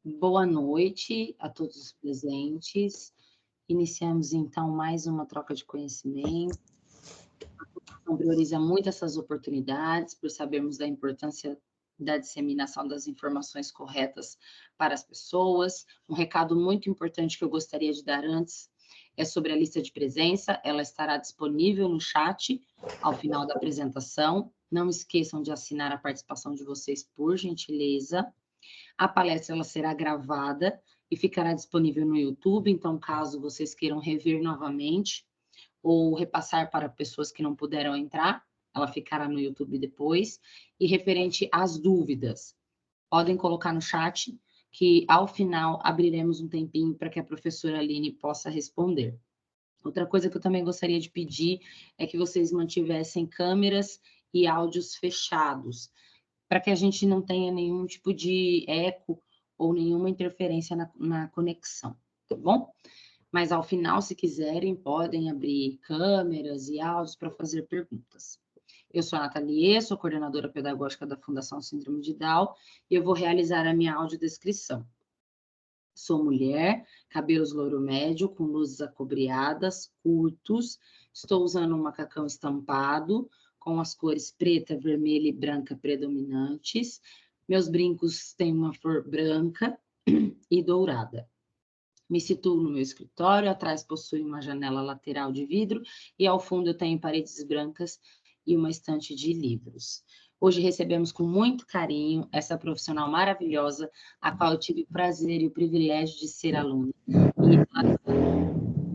Boa noite a todos os presentes. Iniciamos, então, mais uma troca de conhecimento. A Fundação prioriza muito essas oportunidades, por sabermos da importância da disseminação das informações corretas para as pessoas. Um recado muito importante que eu gostaria de dar antes é sobre a lista de presença. Ela estará disponível no chat ao final da apresentação. Não esqueçam de assinar a participação de vocês, por gentileza. A palestra ela será gravada e ficará disponível no YouTube, então caso vocês queiram rever novamente ou repassar para pessoas que não puderam entrar, ela ficará no YouTube depois. E referente às dúvidas, podem colocar no chat que ao final abriremos um tempinho para que a professora Aline possa responder. Outra coisa que eu também gostaria de pedir é que vocês mantivessem câmeras e áudios fechados, para que a gente não tenha nenhum tipo de eco ou nenhuma interferência na conexão, tá bom? Mas ao final, se quiserem, podem abrir câmeras e áudios para fazer perguntas. Eu sou a Nathalie, sou coordenadora pedagógica da Fundação Síndrome de Down, e eu vou realizar a minha audiodescrição. Sou mulher, cabelos louro médio, com luzes acobreadas, curtos, estou usando um macacão estampado, com as cores preta, vermelha e branca predominantes. Meus brincos têm uma flor branca e dourada. Me situo no meu escritório, atrás possui uma janela lateral de vidro e ao fundo eu tenho paredes brancas e uma estante de livros. Hoje recebemos com muito carinho essa profissional maravilhosa, a qual eu tive o prazer e o privilégio de ser aluna. E ela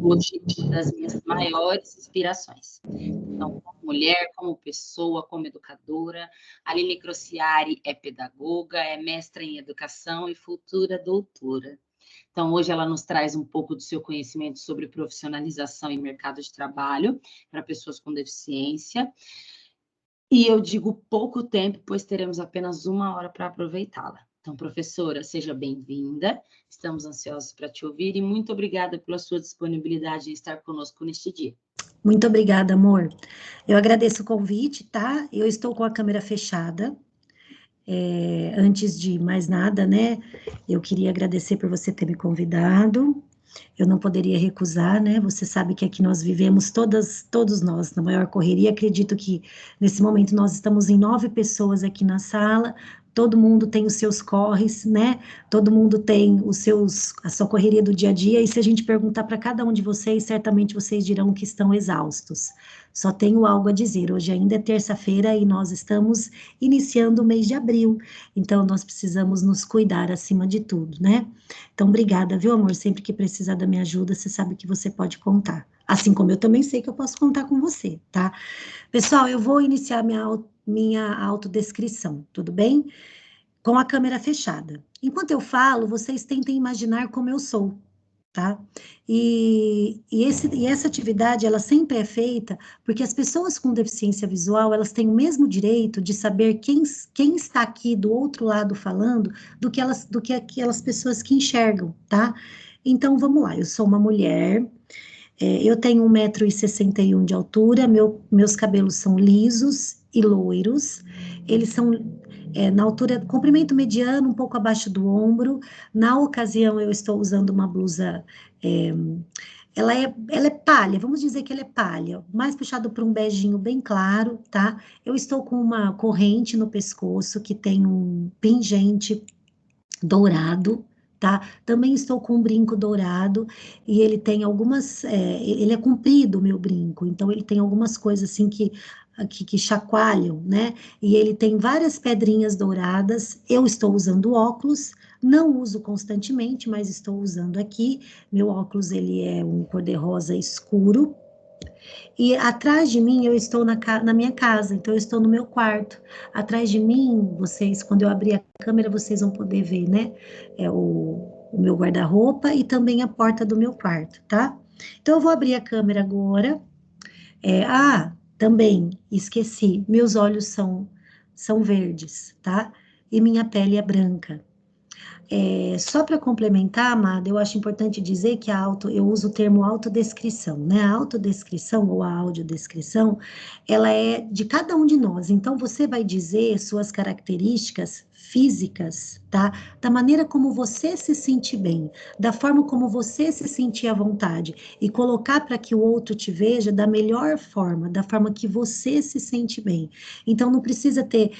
hoje é uma das minhas maiores inspirações. Então, como mulher, como pessoa, como educadora, a Aline Crociari é pedagoga, é mestra em educação e futura doutora. Então, hoje ela nos traz um pouco do seu conhecimento sobre profissionalização e mercado de trabalho para pessoas com deficiência. E eu digo pouco tempo, pois teremos apenas 1 hora para aproveitá-la. Então, professora, seja bem-vinda. Estamos ansiosos para te ouvir e muito obrigada pela sua disponibilidade em estar conosco neste dia. Muito obrigada, amor. Eu agradeço o convite, tá? Eu estou com a câmera fechada. Antes de mais nada, né, eu queria agradecer por você ter me convidado. Eu não poderia recusar, né? Você sabe que aqui nós vivemos todos nós na maior correria. Acredito que nesse momento nós estamos em 9 pessoas aqui na sala. Todo mundo tem os seus corres, né? Todo mundo tem a sua correria do dia a dia. E se a gente perguntar para cada um de vocês, certamente vocês dirão que estão exaustos. Só tenho algo a dizer. Hoje ainda é terça-feira e nós estamos iniciando o mês de abril. Então nós precisamos nos cuidar acima de tudo, né? Então, obrigada, viu, amor? Sempre que precisar da minha ajuda, você sabe que você pode contar. Assim como eu também sei que eu posso contar com você, tá? Pessoal, eu vou iniciar minha autodescrição, tudo bem? Com a câmera fechada. Enquanto eu falo, vocês tentem imaginar como eu sou, tá? E essa atividade, ela sempre é feita porque as pessoas com deficiência visual, elas têm o mesmo direito de saber quem está aqui do outro lado falando do que aquelas pessoas que enxergam, tá? Então, vamos lá, eu sou uma mulher, eu tenho 1,61 m de altura, meus cabelos são lisos e loiros, eles são na altura, comprimento mediano, um pouco abaixo do ombro. Na ocasião, eu estou usando uma blusa, ela é palha, vamos dizer que ela é palha, mais puxado para um beijinho bem claro, tá? Eu estou com uma corrente no pescoço, que tem um pingente dourado, tá? Também estou com um brinco dourado, e ele tem ele é comprido, o meu brinco, então ele tem algumas coisas assim que chacoalham, né? E ele tem várias pedrinhas douradas. Eu estou usando óculos, não uso constantemente, mas estou usando aqui. Meu óculos, ele é um cor-de-rosa escuro. E atrás de mim, eu estou na minha casa, então eu estou no meu quarto. Atrás de mim, quando eu abrir a câmera, vocês vão poder ver, né? O meu guarda-roupa e também a porta do meu quarto, tá? Então, eu vou abrir a câmera agora. Também esqueci, meus olhos são verdes, tá? E minha pele é branca. Só para complementar, Amada, eu acho importante dizer que eu uso o termo autodescrição, né? A autodescrição ou a audiodescrição, ela é de cada um de nós. Então, você vai dizer suas características físicas, tá? Da maneira como você se sente bem, da forma como você se sentir à vontade, e colocar para que o outro te veja da melhor forma, da forma que você se sente bem. Então, não precisa ter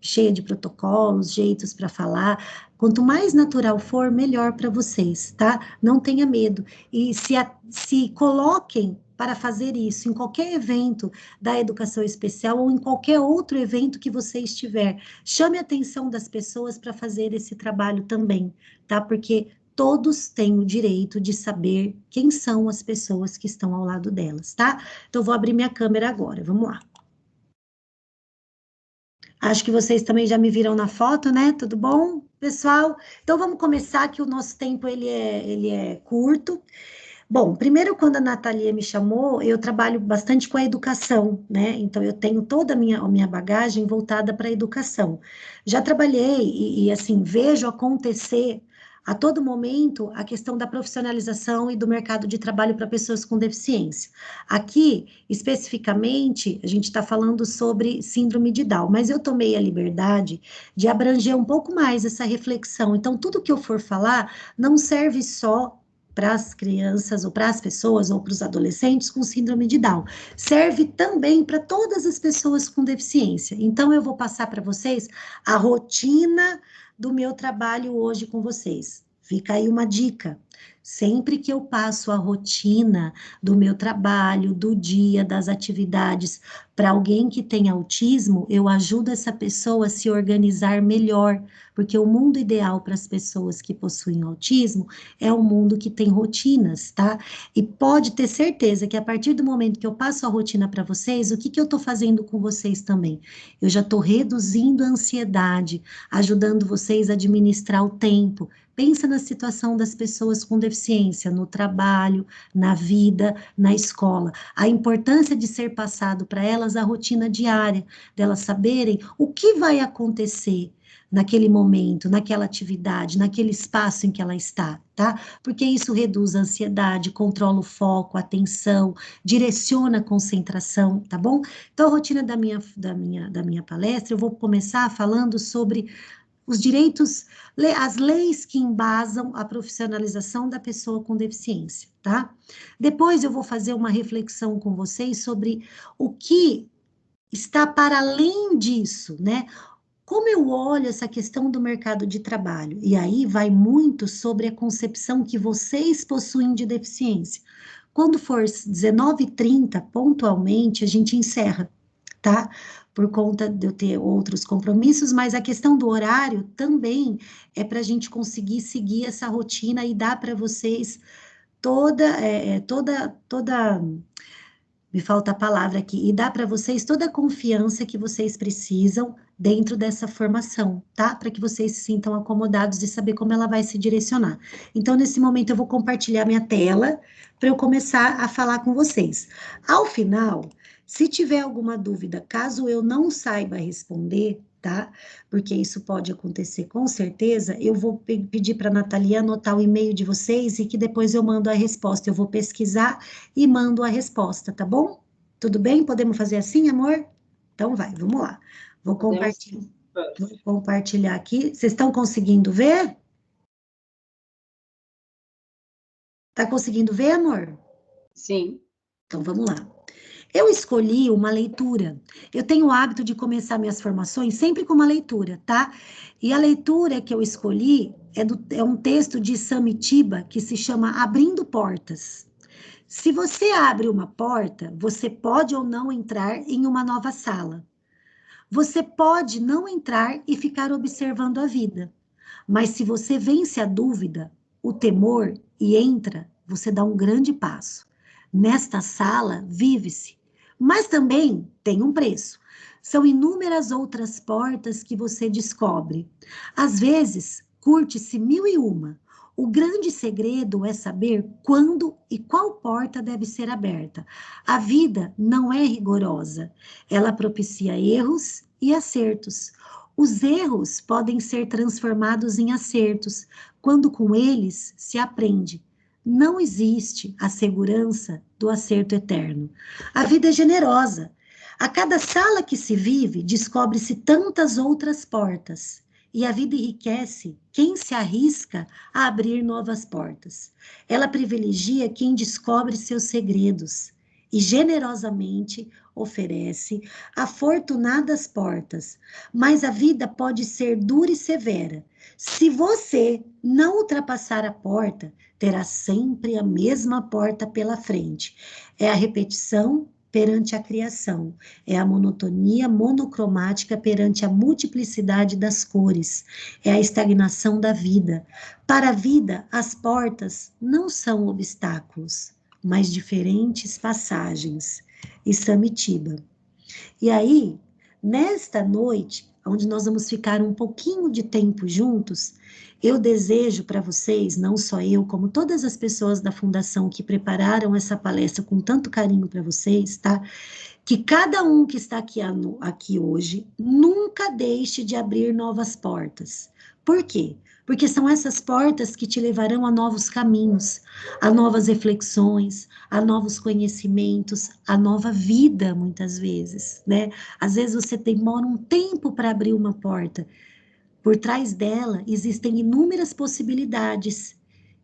cheia de protocolos, jeitos para falar. Quanto mais natural for, melhor para vocês, tá? Não tenha medo. E se coloquem para fazer isso em qualquer evento da educação especial ou em qualquer outro evento que você estiver. Chame a atenção das pessoas para fazer esse trabalho também, tá? Porque todos têm o direito de saber quem são as pessoas que estão ao lado delas, tá? Então, eu vou abrir minha câmera agora, vamos lá. Acho que vocês também já me viram na foto, né? Tudo bom, pessoal? Então, vamos começar, que o nosso tempo, ele é curto. Bom, primeiro, quando a Natalia me chamou, eu trabalho bastante com a educação, né? Então, eu tenho toda a minha bagagem voltada para a educação. Já trabalhei assim, vejo acontecer a todo momento a questão da profissionalização e do mercado de trabalho para pessoas com deficiência. Aqui, especificamente, a gente está falando sobre síndrome de Down, mas eu tomei a liberdade de abranger um pouco mais essa reflexão. Então, tudo que eu for falar não serve só para as crianças ou para as pessoas ou para os adolescentes com síndrome de Down. Serve também para todas as pessoas com deficiência. Então, eu vou passar para vocês a rotina do meu trabalho hoje com vocês. Fica aí uma dica. Sempre que eu passo a rotina do meu trabalho, do dia, das atividades para alguém que tem autismo, eu ajudo essa pessoa a se organizar melhor, porque o mundo ideal para as pessoas que possuem autismo é um mundo que tem rotinas, tá? E pode ter certeza que a partir do momento que eu passo a rotina para vocês, o que que eu estou fazendo com vocês também? Eu já estou reduzindo a ansiedade, ajudando vocês a administrar o tempo. Pensa na situação das pessoas com deficiência, no trabalho, na vida, na escola. A importância de ser passado para elas a rotina diária, delas saberem o que vai acontecer naquele momento, naquela atividade, naquele espaço em que ela está, tá? Porque isso reduz a ansiedade, controla o foco, a atenção, direciona a concentração, tá bom? Então, a rotina da minha palestra, eu vou começar falando sobre os direitos, as leis que embasam a profissionalização da pessoa com deficiência, tá? Depois eu vou fazer uma reflexão com vocês sobre o que está para além disso, né? Como eu olho essa questão do mercado de trabalho? E aí vai muito sobre a concepção que vocês possuem de deficiência. Quando for 19h30, pontualmente, a gente encerra, tá? Por conta de eu ter outros compromissos, mas a questão do horário também é para a gente conseguir seguir essa rotina e dar para vocês toda, me falta a palavra aqui, e dar para vocês toda a confiança que vocês precisam dentro dessa formação, tá? Para que vocês se sintam acomodados e saber como ela vai se direcionar. Então, nesse momento, eu vou compartilhar minha tela para eu começar a falar com vocês. Ao final, se tiver alguma dúvida, caso eu não saiba responder, tá? Porque isso pode acontecer com certeza, eu vou pedir para a Natalia anotar o e-mail de vocês e que depois eu mando a resposta. Eu vou pesquisar e mando a resposta, tá bom? Tudo bem? Podemos fazer assim, amor? Então vai, vamos lá. Vou compartilhar aqui. Vocês estão conseguindo ver? Tá conseguindo ver, amor? Sim. Então vamos lá. Eu escolhi uma leitura. Eu tenho o hábito de começar minhas formações sempre com uma leitura, tá? E a leitura que eu escolhi é um texto de Samitiba que se chama Abrindo Portas. Se você abre uma porta, você pode ou não entrar em uma nova sala. Você pode não entrar e ficar observando a vida. Mas se você vence a dúvida, o temor e entra, você dá um grande passo. Nesta sala, vive-se, mas também tem um preço. São inúmeras outras portas que você descobre. Às vezes, curte-se 1001. O grande segredo é saber quando e qual porta deve ser aberta. A vida não é rigorosa. Ela propicia erros e acertos. Os erros podem ser transformados em acertos, quando com eles se aprende. Não existe a segurança do acerto eterno. A vida é generosa. A cada sala que se vive, descobre-se tantas outras portas. E a vida enriquece quem se arrisca a abrir novas portas. Ela privilegia quem descobre seus segredos e generosamente oferece afortunadas portas, mas a vida pode ser dura e severa. Se você não ultrapassar a porta, terá sempre a mesma porta pela frente. É a repetição perante a criação, é a monotonia monocromática perante a multiplicidade das cores, é a estagnação da vida. Para a vida, as portas não são obstáculos, mas diferentes passagens. E Samitiba. E aí, nesta noite, onde nós vamos ficar um pouquinho de tempo juntos, eu desejo para vocês, não só eu, como todas as pessoas da Fundação que prepararam essa palestra com tanto carinho para vocês, tá? Que cada um que está aqui hoje nunca deixe de abrir novas portas. Por quê? Porque são essas portas que te levarão a novos caminhos, a novas reflexões, a novos conhecimentos, a nova vida, muitas vezes, né? Às vezes você demora um tempo para abrir uma porta. Por trás dela existem inúmeras possibilidades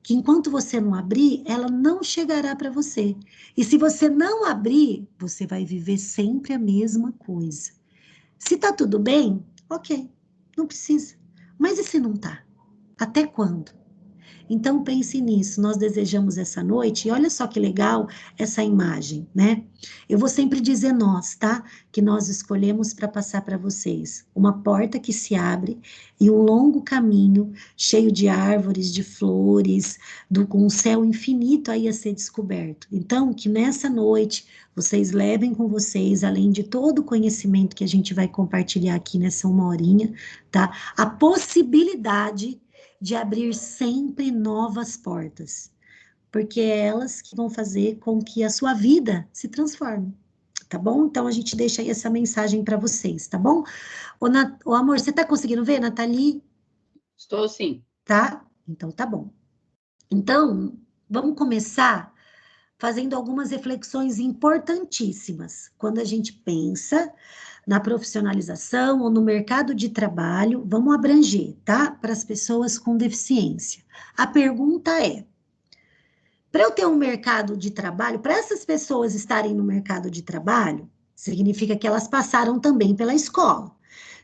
que enquanto você não abrir, ela não chegará para você. E se você não abrir, você vai viver sempre a mesma coisa. Se tá tudo bem, ok, não precisa. Mas e se não tá? Até quando? Então pense nisso, nós desejamos essa noite, e olha só que legal essa imagem, né? Eu vou sempre dizer nós, tá? Que nós escolhemos para passar para vocês uma porta que se abre e um longo caminho cheio de árvores, de flores, com um céu infinito aí a ser descoberto. Então, que nessa noite vocês levem com vocês, além de todo o conhecimento que a gente vai compartilhar aqui nessa 1 horinha, tá? A possibilidade de abrir sempre novas portas, porque é elas que vão fazer com que a sua vida se transforme, tá bom? Então a gente deixa aí essa mensagem para vocês, tá bom? Ô, amor, você tá conseguindo ver, Nathalie? Estou sim. Tá? Então tá bom. Então, vamos começar fazendo algumas reflexões importantíssimas quando a gente pensa na profissionalização ou no mercado de trabalho, vamos abranger, tá? Para as pessoas com deficiência. A pergunta é: para eu ter um mercado de trabalho, para essas pessoas estarem no mercado de trabalho, significa que elas passaram também pela escola.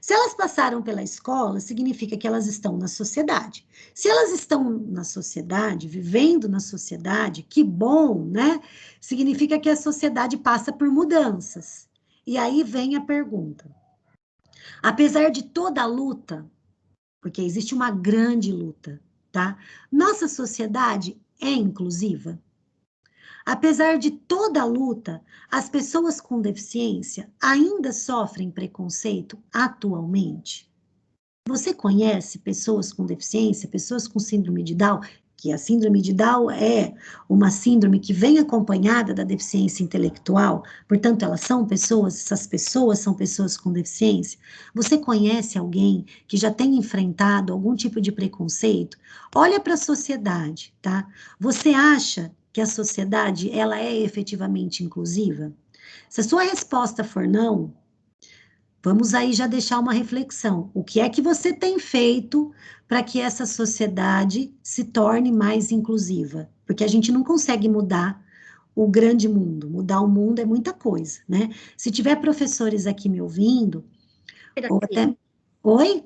Se elas passaram pela escola, significa que elas estão na sociedade. Se elas estão na sociedade, vivendo na sociedade, que bom, né? Significa que a sociedade passa por mudanças. E aí vem a pergunta: apesar de toda a luta, porque existe uma grande luta, tá? Nossa sociedade é inclusiva? Apesar de toda a luta, as pessoas com deficiência ainda sofrem preconceito atualmente? Você conhece pessoas com deficiência, pessoas com síndrome de Down? Que a síndrome de Down é uma síndrome que vem acompanhada da deficiência intelectual, portanto, essas pessoas são pessoas com deficiência. Você conhece alguém que já tem enfrentado algum tipo de preconceito? Olha para a sociedade, tá? Você acha que a sociedade, ela é efetivamente inclusiva? Se a sua resposta for não, vamos aí já deixar uma reflexão. O que é que você tem feito para que essa sociedade se torne mais inclusiva? Porque a gente não consegue mudar o grande mundo. Mudar o mundo é muita coisa, né? Se tiver professores aqui me ouvindo, ou até... Oi?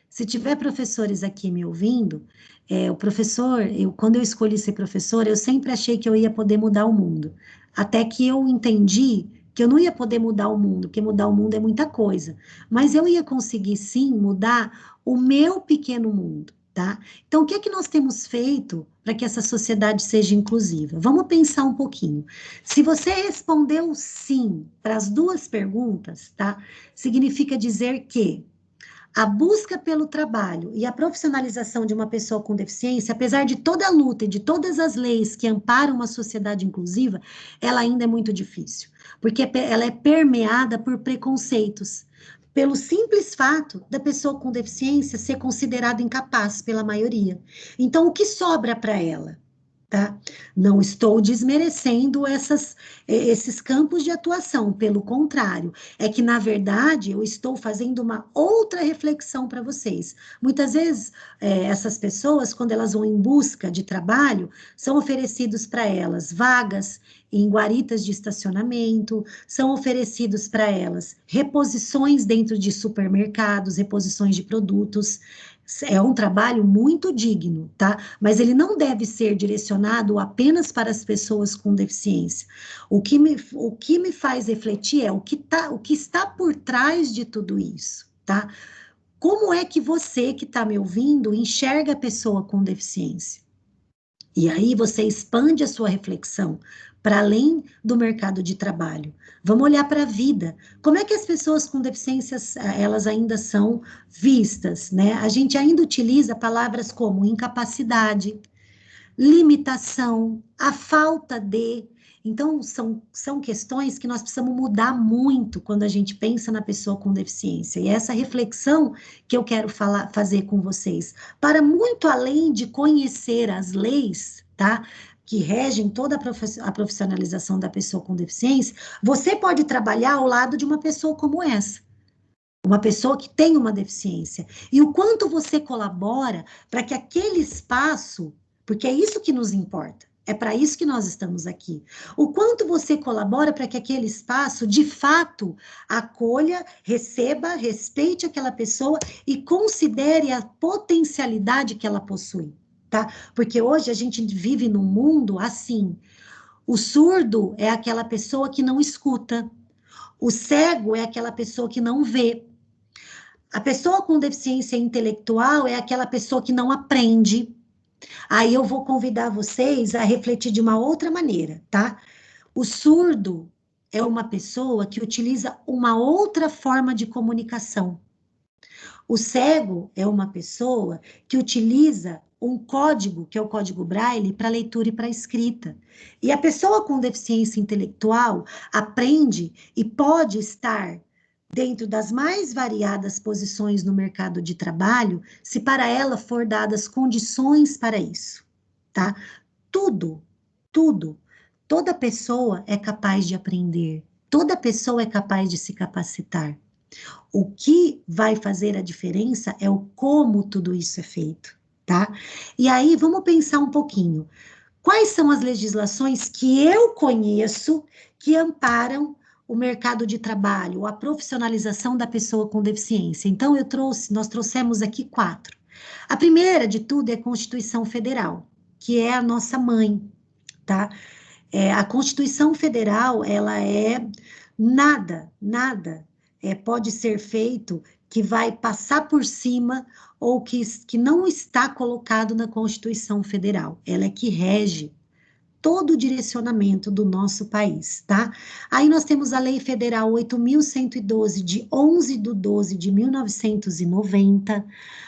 Se tiver professores aqui me ouvindo, o professor, quando eu escolhi ser professor, eu sempre achei que eu ia poder mudar o mundo. Até que eu entendi que eu não ia poder mudar o mundo, porque mudar o mundo é muita coisa. Mas eu ia conseguir, sim, mudar o meu pequeno mundo, tá? Então, o que é que nós temos feito para que essa sociedade seja inclusiva? Vamos pensar um pouquinho. Se você respondeu sim para as duas perguntas, tá? Significa dizer que a busca pelo trabalho e a profissionalização de uma pessoa com deficiência, apesar de toda a luta e de todas as leis que amparam uma sociedade inclusiva, ela ainda é muito difícil, porque ela é permeada por preconceitos. pelo simples fato da pessoa com deficiência ser considerada incapaz pela maioria. Então, o que sobra para ela? Tá? Não estou desmerecendo esses campos de atuação, pelo contrário, é que, na verdade, eu estou fazendo uma outra reflexão para vocês. Muitas vezes, essas pessoas, quando elas vão em busca de trabalho, são oferecidos para elas vagas em guaritas de estacionamento, são oferecidos para elas reposições dentro de supermercados, reposições de produtos. É um trabalho muito digno, tá? Mas ele não deve ser direcionado apenas para as pessoas com deficiência. O que me faz refletir é o que está por trás de tudo isso, tá? Como é que você que está me ouvindo enxerga a pessoa com deficiência? E aí você expande a sua reflexão para além do mercado de trabalho. Vamos olhar para a vida. Como é que as pessoas com deficiências, elas ainda são vistas, né? A gente ainda utiliza palavras como incapacidade, limitação, a falta de. Então, são questões que nós precisamos mudar muito quando a gente pensa na pessoa com deficiência. E essa reflexão que eu quero fazer com vocês, para muito além de conhecer as leis, tá? Que regem toda a profissionalização da pessoa com deficiência, você pode trabalhar ao lado de uma pessoa como essa. Uma pessoa que tem uma deficiência. E o quanto você colabora para que aquele espaço, porque é isso que nos importa, é para isso que nós estamos aqui. O quanto você colabora para que aquele espaço, de fato, acolha, receba, respeite aquela pessoa e considere a potencialidade que ela possui, tá? Porque hoje a gente vive num mundo assim. O surdo é aquela pessoa que não escuta. O cego é aquela pessoa que não vê. A pessoa com deficiência intelectual é aquela pessoa que não aprende. Aí eu vou convidar vocês a refletir de uma outra maneira, tá? O surdo é uma pessoa que utiliza uma outra forma de comunicação. O cego é uma pessoa que utiliza um código, que é o código Braille, para leitura e para escrita. E a pessoa com deficiência intelectual aprende e pode estar dentro das mais variadas posições no mercado de trabalho, se para ela for dadas condições para isso, tá? Tudo, tudo, toda pessoa é capaz de aprender, toda pessoa é capaz de se capacitar. O que vai fazer a diferença é o como tudo isso é feito, tá? E aí, vamos pensar um pouquinho. Quais são as legislações que eu conheço que amparam o mercado de trabalho, a profissionalização da pessoa com deficiência? Então, nós trouxemos aqui 4. A primeira de tudo é a Constituição Federal, que é a nossa mãe, tá? A Constituição Federal, ela é nada pode ser feito que vai passar por cima ou que não está colocado na Constituição Federal. Ela é que rege todo o direcionamento do nosso país, tá? Aí nós temos a Lei Federal 8.112, de 11/12 de 1990,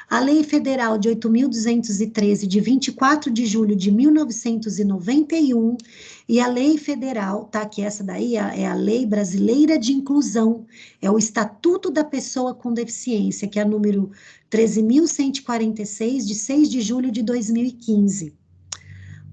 a Lei Federal de 8.213, de 24 de julho de 1991, e a Lei Federal, tá? Que essa daí é a Lei Brasileira de Inclusão, é o Estatuto da Pessoa com Deficiência, que é a número 13.146, de 6 de julho de 2015.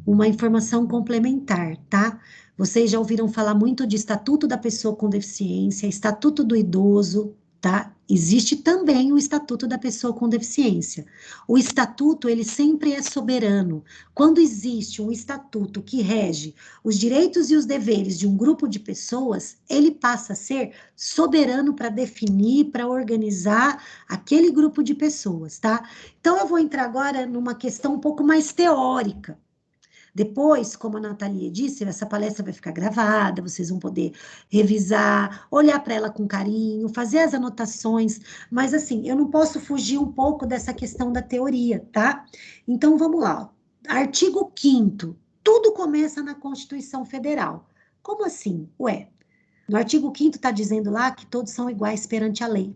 Uma informação complementar, tá? Vocês já ouviram falar muito de Estatuto da Pessoa com Deficiência, Estatuto do Idoso, tá? Existe também o Estatuto da Pessoa com Deficiência. O estatuto, ele sempre é soberano. Quando existe um estatuto que rege os direitos e os deveres de um grupo de pessoas, ele passa a ser soberano para definir, para organizar aquele grupo de pessoas, tá? Então, eu vou entrar agora numa questão um pouco mais teórica. Depois, como a Nathalie disse, essa palestra vai ficar gravada, vocês vão poder revisar, olhar para ela com carinho, fazer as anotações, mas assim, eu não posso fugir um pouco dessa questão da teoria, tá? Então, vamos lá. Artigo 5º, tudo começa na Constituição Federal. Como assim? Ué, no artigo 5º está dizendo lá que todos são iguais perante a lei.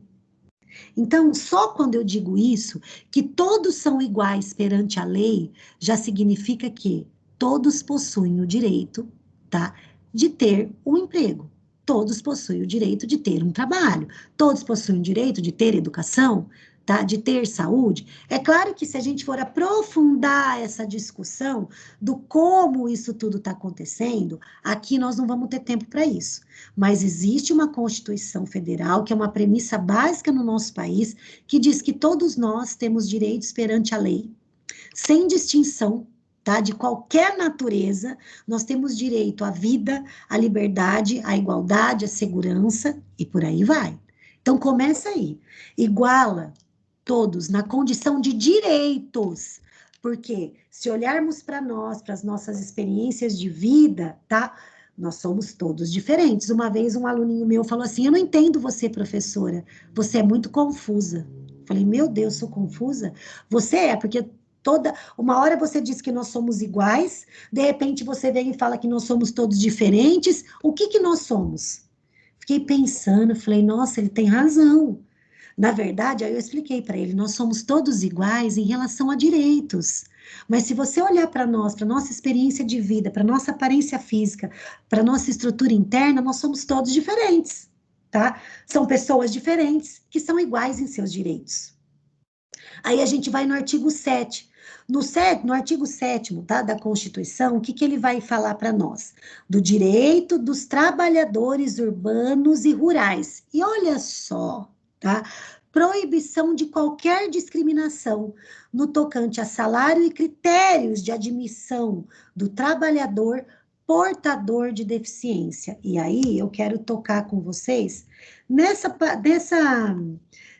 Então, só quando eu digo isso, que todos são iguais perante a lei, já significa que todos possuem o direito, tá, de ter um emprego. todos possuem o direito de ter um trabalho, todos possuem o direito de ter educação, tá? De ter saúde. É claro que se a gente for aprofundar essa discussão do como isso tudo está acontecendo, aqui nós não vamos ter tempo para isso. Mas existe uma Constituição Federal, que é uma premissa básica no nosso país, que diz que todos nós temos direitos perante a lei, sem distinção, tá? De qualquer natureza, nós temos direito à vida, à liberdade, à igualdade, à segurança, e por aí vai. Então, começa aí. Iguala todos na condição de direitos, porque se olharmos para nós, para as nossas experiências de vida, tá? Nós somos todos diferentes. Uma vez um aluninho meu falou assim, eu não entendo você, professora, você é muito confusa. Falei, meu Deus, sou confusa? Você é, porque uma hora você diz que nós somos iguais, de repente você vem e fala que nós somos todos diferentes, o que que nós somos? Fiquei pensando, falei, nossa, ele tem razão. Na verdade, aí eu expliquei para ele, nós somos todos iguais em relação a direitos. Mas se você olhar para nós, para nossa experiência de vida, para nossa aparência física, para nossa estrutura interna, nós somos todos diferentes, tá? São pessoas diferentes que são iguais em seus direitos. Aí a gente vai no artigo 7. No artigo 7º, tá, da Constituição, o que ele vai falar para nós? Do direito dos trabalhadores urbanos e rurais. E olha só, tá? Proibição de qualquer discriminação no tocante a salário e critérios de admissão do trabalhador portador de deficiência. E aí eu quero tocar com vocês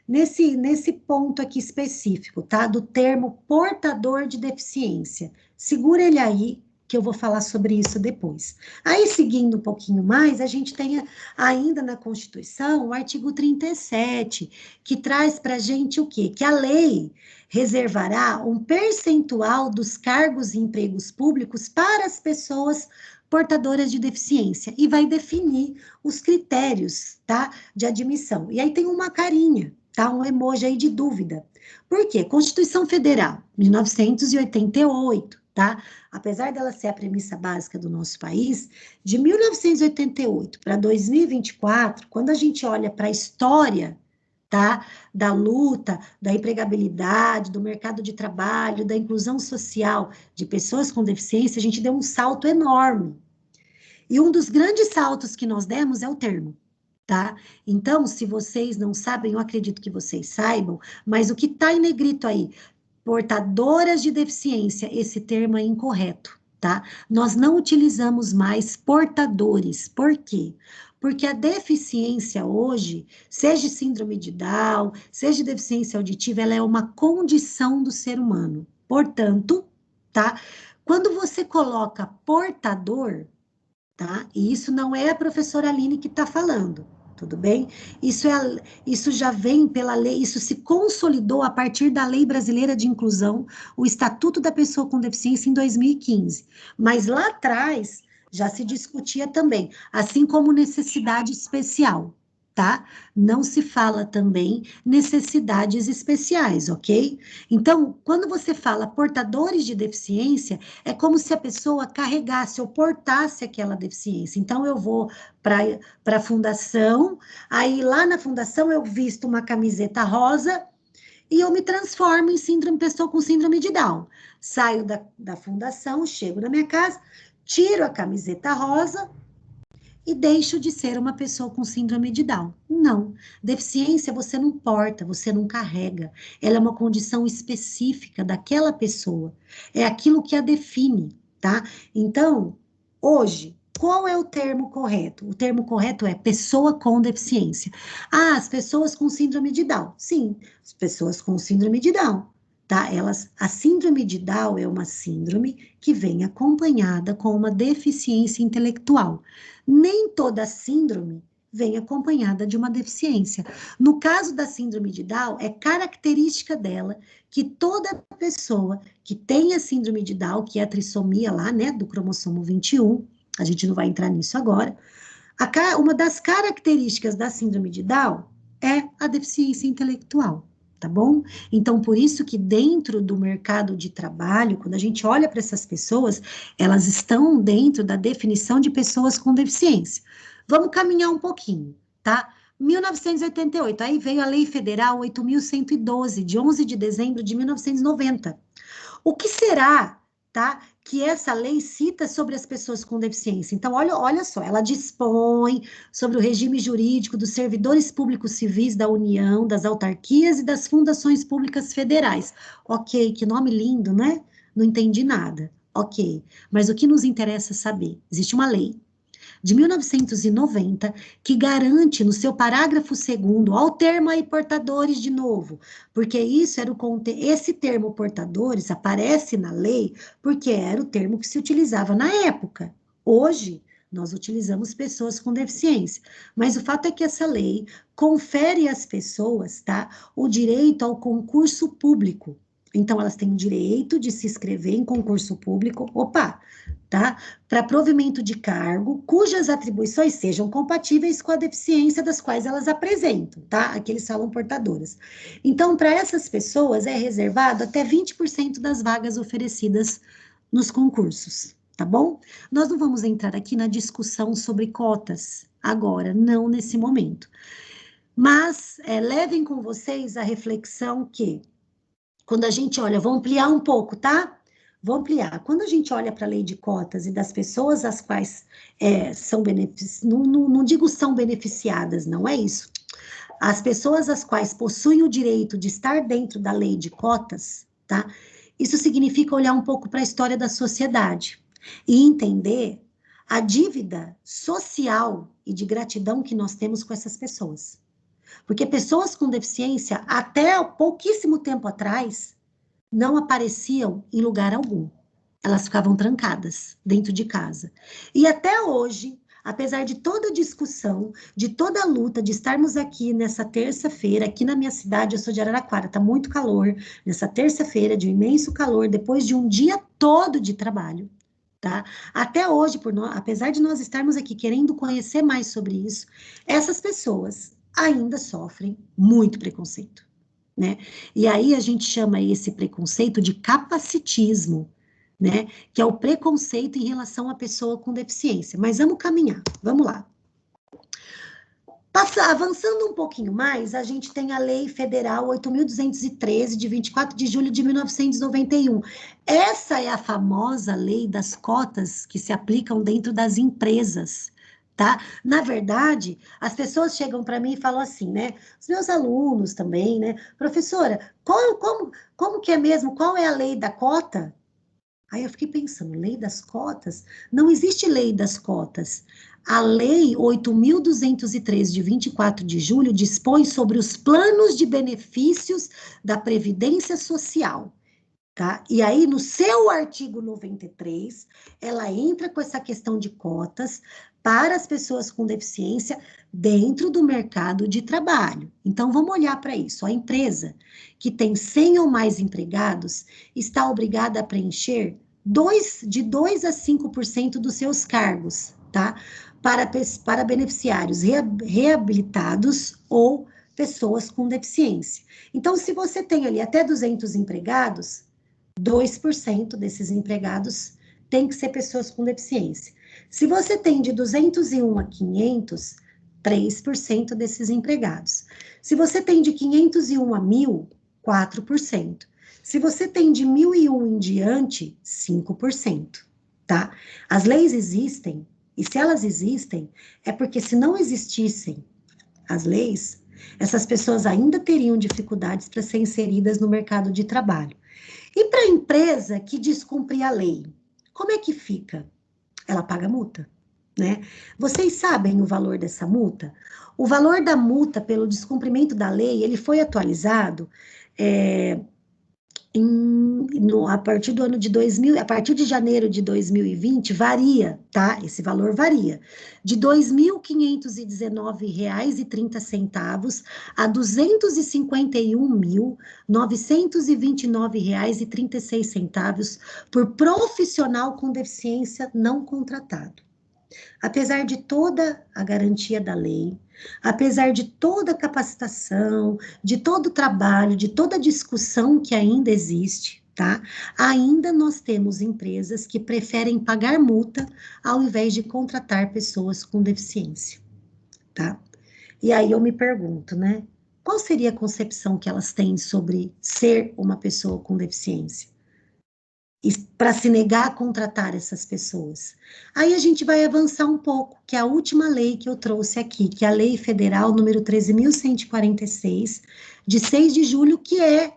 nesse ponto aqui específico, tá? Do termo portador de deficiência. Segura ele aí, que eu vou falar sobre isso depois. Aí, seguindo um pouquinho mais, a gente tem ainda na Constituição o artigo 37, que traz para a gente o quê? Que a lei reservará um percentual dos cargos e empregos públicos para as pessoas portadoras de deficiência e vai definir os critérios, tá? De admissão. E aí tem uma carinha, tá? Um emoji aí de dúvida. Por quê? Constituição Federal, 1988, tá? Apesar dela ser a premissa básica do nosso país, de 1988 para 2024, quando a gente olha para a história, tá? Da luta, da empregabilidade, do mercado de trabalho, da inclusão social de pessoas com deficiência, a gente deu um salto enorme. E um dos grandes saltos que nós demos é o termo, tá? Então, se vocês não sabem, eu acredito que vocês saibam, mas o que está em negrito aí, portadoras de deficiência, esse termo é incorreto, tá? Nós não utilizamos mais portadores. Por quê? Porque a deficiência hoje, seja síndrome de Down, seja deficiência auditiva, ela é uma condição do ser humano. Portanto, tá? Quando você coloca portador, tá? E isso não é a professora Aline que está falando, tudo bem? Isso já vem pela lei, isso se consolidou a partir da Lei Brasileira de Inclusão, o Estatuto da Pessoa com Deficiência em 2015. Mas lá atrás já se discutia também, assim como necessidade especial, tá? Não se fala também necessidades especiais, ok? Então, quando você fala portadores de deficiência, é como se a pessoa carregasse ou portasse aquela deficiência. Então, eu vou para a fundação, aí lá na fundação eu visto uma camiseta rosa e eu me transformo em pessoa com síndrome de Down. Saio da fundação, chego na minha casa, tiro a camiseta rosa e deixo de ser uma pessoa com síndrome de Down. Não. Deficiência você não porta, você não carrega. Ela é uma condição específica daquela pessoa. É aquilo que a define, tá? Então, hoje, qual é o termo correto? O termo correto é pessoa com deficiência. Ah, as pessoas com síndrome de Down. Sim, as pessoas com síndrome de Down. Tá? A síndrome de Down é uma síndrome que vem acompanhada com uma deficiência intelectual. Nem toda síndrome vem acompanhada de uma deficiência. No caso da síndrome de Down, é característica dela que toda pessoa que tem a síndrome de Down, que é a trissomia lá, né, do cromossomo 21, a gente não vai entrar nisso agora, uma das características da síndrome de Down é a deficiência intelectual. Tá bom? Então, por isso que dentro do mercado de trabalho, quando a gente olha para essas pessoas, elas estão dentro da definição de pessoas com deficiência. Vamos caminhar um pouquinho, tá? 1988, aí veio a Lei Federal 8.112, de 11 de dezembro de 1990. O que será, tá, que essa lei cita sobre as pessoas com deficiência? Então, olha só, ela dispõe sobre o regime jurídico dos servidores públicos civis da União, das autarquias e das fundações públicas federais. Ok, que nome lindo, né? Não entendi nada. Ok, mas o que nos interessa saber? Existe uma lei de 1990, que garante no seu parágrafo 2º, ao termo aí portadores de novo, porque isso era esse termo portadores aparece na lei porque era o termo que se utilizava na época. Hoje, nós utilizamos pessoas com deficiência, mas o fato é que essa lei confere às pessoas, tá, o direito ao concurso público. Então, elas têm o direito de se inscrever em concurso público, tá? Para provimento de cargo, cujas atribuições sejam compatíveis com a deficiência das quais elas apresentam, tá? Aqui eles falam portadoras. Então, para essas pessoas é reservado até 20% das vagas oferecidas nos concursos, tá bom? Nós não vamos entrar aqui na discussão sobre cotas agora, não nesse momento. Mas levem com vocês a reflexão que, quando a gente olha, vou ampliar um pouco, tá? Vou ampliar. Quando a gente olha para a lei de cotas e das pessoas às quais são beneficiadas, não digo são beneficiadas, não é isso. As pessoas às quais possuem o direito de estar dentro da lei de cotas, tá? Isso significa olhar um pouco para a história da sociedade e entender a dívida social e de gratidão que nós temos com essas pessoas. Porque pessoas com deficiência, até pouquíssimo tempo atrás, não apareciam em lugar algum. Elas ficavam trancadas dentro de casa. E até hoje, apesar de toda a discussão, de toda a luta, de estarmos aqui nessa terça-feira, aqui na minha cidade, eu sou de Araraquara, tá muito calor, nessa terça-feira de um imenso calor, depois de um dia todo de trabalho, tá? Até hoje, apesar de nós estarmos aqui querendo conhecer mais sobre isso, essas pessoas ainda sofrem muito preconceito, né? E aí a gente chama esse preconceito de capacitismo, né? Que é o preconceito em relação à pessoa com deficiência. Mas vamos caminhar, vamos lá. Avançando um pouquinho mais, a gente tem a Lei Federal 8.213, de 24 de julho de 1991. Essa é a famosa lei das cotas que se aplicam dentro das empresas, tá? Na verdade, as pessoas chegam para mim e falam assim, né? Os meus alunos também, né? Professora, como que é mesmo? Qual é a lei da cota? Aí eu fiquei pensando, lei das cotas? Não existe lei das cotas. A Lei 8.203, de 24 de julho, dispõe sobre os planos de benefícios da Previdência Social, tá? E aí, no seu artigo 93, ela entra com essa questão de cotas para as pessoas com deficiência dentro do mercado de trabalho. Então, vamos olhar para isso. A empresa que tem 100 ou mais empregados está obrigada a preencher de 2 a 5% dos seus cargos, tá? Para beneficiários reabilitados ou pessoas com deficiência. Então, se você tem ali até 200 empregados, 2% desses empregados tem que ser pessoas com deficiência. Se você tem de 201 a 500, 3% desses empregados. Se você tem de 501 a 1.000, 4%. Se você tem de 1.001 em diante, 5%, tá? As leis existem, e se elas existem, é porque se não existissem as leis, essas pessoas ainda teriam dificuldades para ser inseridas no mercado de trabalho. E para a empresa que descumprir a lei, como é que fica? Ela paga multa, né? Vocês sabem o valor dessa multa? O valor da multa pelo descumprimento da lei, ele foi atualizado a partir do ano de 2000, a partir de janeiro de 2020, varia, tá? Esse valor varia, de R$ 2.519,30 a R$ 251.929,36 por profissional com deficiência não contratado. Apesar de toda a garantia da lei, apesar de toda a capacitação, de todo o trabalho, de toda a discussão que ainda existe, tá? Ainda nós temos empresas que preferem pagar multa ao invés de contratar pessoas com deficiência, tá? E aí eu me pergunto, né? Qual seria a concepção que elas têm sobre ser uma pessoa com deficiência? Para se negar a contratar essas pessoas. Aí a gente vai avançar um pouco, que é a última lei que eu trouxe aqui, que é a Lei Federal número 13.146, de 6 de julho, que é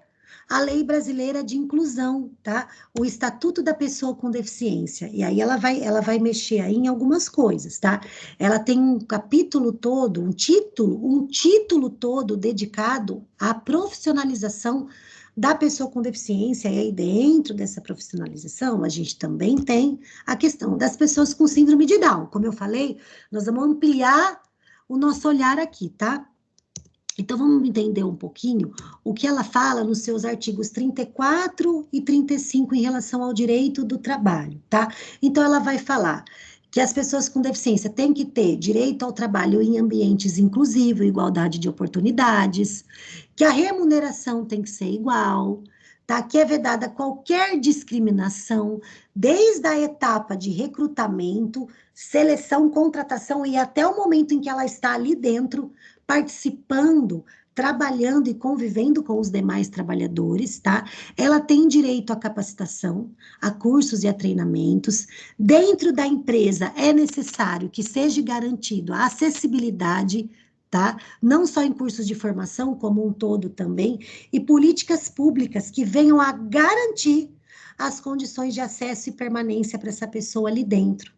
a Lei Brasileira de Inclusão, tá? O Estatuto da Pessoa com Deficiência. E aí ela vai mexer aí em algumas coisas, tá? Ela tem um capítulo todo, um título todo dedicado à profissionalização da pessoa com deficiência, e aí dentro dessa profissionalização, a gente também tem a questão das pessoas com síndrome de Down. Como eu falei, nós vamos ampliar o nosso olhar aqui, tá? Então, vamos entender um pouquinho o que ela fala nos seus artigos 34 e 35 em relação ao direito do trabalho, tá? Então, ela vai falar que as pessoas com deficiência têm que ter direito ao trabalho em ambientes inclusivos, igualdade de oportunidades, que a remuneração tem que ser igual, tá? Que é vedada qualquer discriminação, desde a etapa de recrutamento, seleção, contratação e até o momento em que ela está ali dentro, participando, trabalhando e convivendo com os demais trabalhadores, tá? Ela tem direito à capacitação, a cursos e a treinamentos. Dentro da empresa é necessário que seja garantido a acessibilidade, tá? Não só em cursos de formação, como um todo também, e políticas públicas que venham a garantir as condições de acesso e permanência para essa pessoa ali dentro.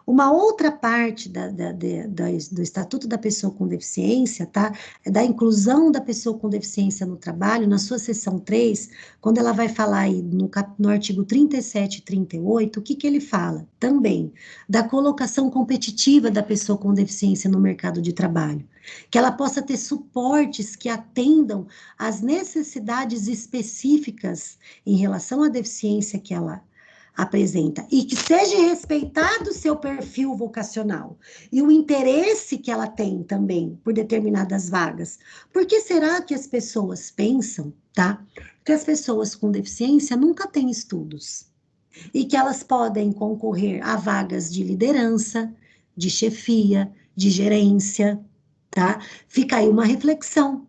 Uma outra parte do Estatuto da Pessoa com Deficiência, tá? É da inclusão da pessoa com deficiência no trabalho, na sua seção 3, quando ela vai falar aí no artigo 37 e 38, o que ele fala? Também da colocação competitiva da pessoa com deficiência no mercado de trabalho. Que ela possa ter suportes que atendam às necessidades específicas em relação à deficiência que ela apresenta, e que seja respeitado o seu perfil vocacional e o interesse que ela tem também por determinadas vagas. Por que será que as pessoas pensam, tá, que as pessoas com deficiência nunca têm estudos e que elas podem concorrer a vagas de liderança, de chefia, de gerência, tá? Fica aí uma reflexão.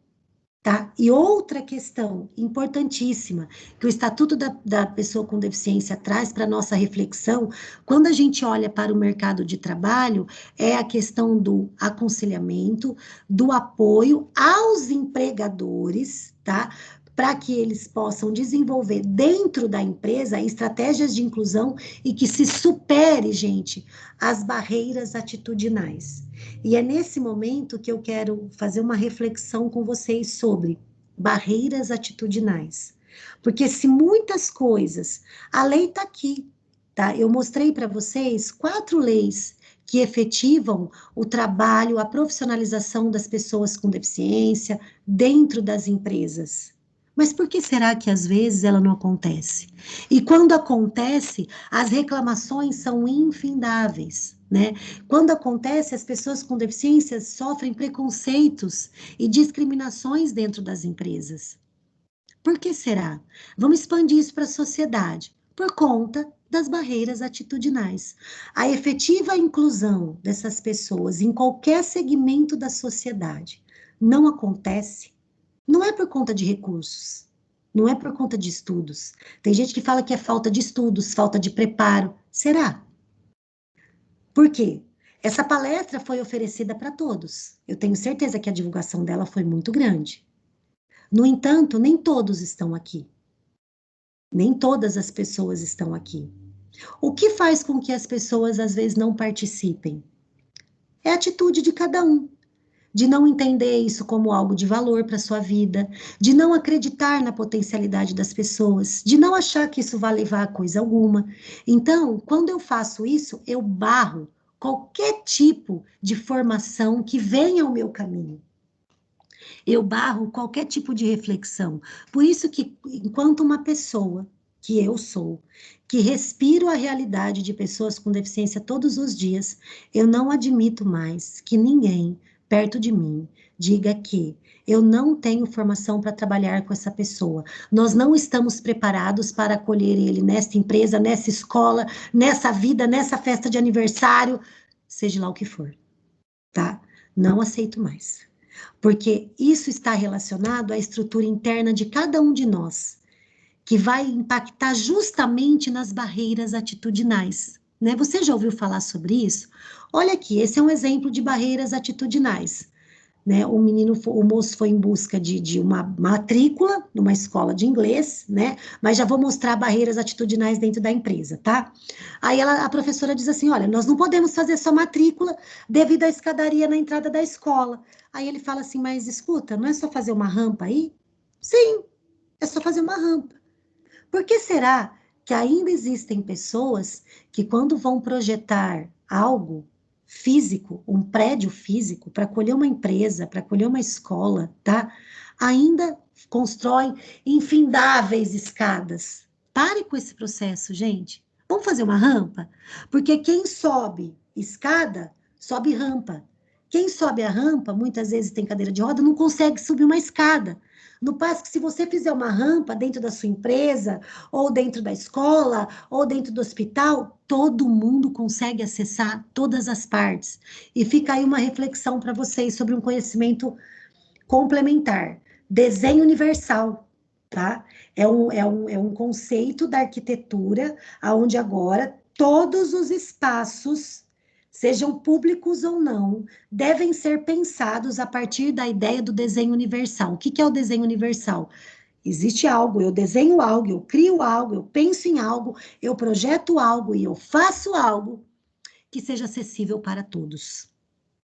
Tá? E outra questão importantíssima que o Estatuto da Pessoa com Deficiência traz para a nossa reflexão, quando a gente olha para o mercado de trabalho, é a questão do aconselhamento, do apoio aos empregadores, tá? Para que eles possam desenvolver dentro da empresa estratégias de inclusão e que se supere, gente, as barreiras atitudinais. E é nesse momento que eu quero fazer uma reflexão com vocês sobre barreiras atitudinais. Porque se muitas coisas, a lei está aqui, tá? Eu mostrei para vocês 4 leis que efetivam o trabalho, a profissionalização das pessoas com deficiência dentro das empresas. Mas por que será que às vezes ela não acontece? E quando acontece, as reclamações são infindáveis, né? Quando acontece, as pessoas com deficiência sofrem preconceitos e discriminações dentro das empresas. Por que será? Vamos expandir isso para a sociedade. Por conta das barreiras atitudinais. A efetiva inclusão dessas pessoas em qualquer segmento da sociedade não acontece. Não é por conta de recursos, não é por conta de estudos. Tem gente que fala que é falta de estudos, falta de preparo. Será? Por quê? Essa palestra foi oferecida para todos. Eu tenho certeza que a divulgação dela foi muito grande. No entanto, nem todos estão aqui. Nem todas as pessoas estão aqui. O que faz com que as pessoas às vezes não participem? É a atitude de cada um. De não entender isso como algo de valor para sua vida, de não acreditar na potencialidade das pessoas, de não achar que isso vai levar a coisa alguma. Então, quando eu faço isso, eu barro qualquer tipo de formação que venha ao meu caminho. Eu barro qualquer tipo de reflexão. Por isso que, enquanto uma pessoa, que eu sou, que respiro a realidade de pessoas com deficiência todos os dias, eu não admito mais que ninguém perto de mim diga que eu não tenho formação para trabalhar com essa pessoa. Nós não estamos preparados para acolher ele nesta empresa, nessa escola, nessa vida, nessa festa de aniversário, seja lá o que for, tá? Não aceito mais. Porque isso está relacionado à estrutura interna de cada um de nós, que vai impactar justamente nas barreiras atitudinais, né? Você já ouviu falar sobre isso? Olha aqui, esse é um exemplo de barreiras atitudinais, né? O moço foi em busca de uma matrícula numa escola de inglês, né? Mas já vou mostrar barreiras atitudinais dentro da empresa, tá? Aí a professora diz assim, olha, nós não podemos fazer só matrícula devido à escadaria na entrada da escola. Aí ele fala assim, mas escuta, não é só fazer uma rampa aí? Sim, é só fazer uma rampa. Por que será que ainda existem pessoas que, quando vão projetar algo físico, um prédio físico, para acolher uma empresa, para acolher uma escola, tá? Ainda constroem infindáveis escadas. Pare com esse processo, gente. Vamos fazer uma rampa? Porque quem sobe escada, sobe rampa. Quem sobe a rampa, muitas vezes tem cadeira de roda, não consegue subir uma escada. No passo que se você fizer uma rampa dentro da sua empresa, ou dentro da escola, ou dentro do hospital, todo mundo consegue acessar todas as partes. E fica aí uma reflexão para vocês sobre um conhecimento complementar. Desenho universal, tá? É um conceito da arquitetura, onde agora todos os espaços, sejam públicos ou não, devem ser pensados a partir da ideia do desenho universal. O que é o desenho universal? Existe algo, eu desenho algo, eu crio algo, eu penso em algo, eu projeto algo e eu faço algo que seja acessível para todos,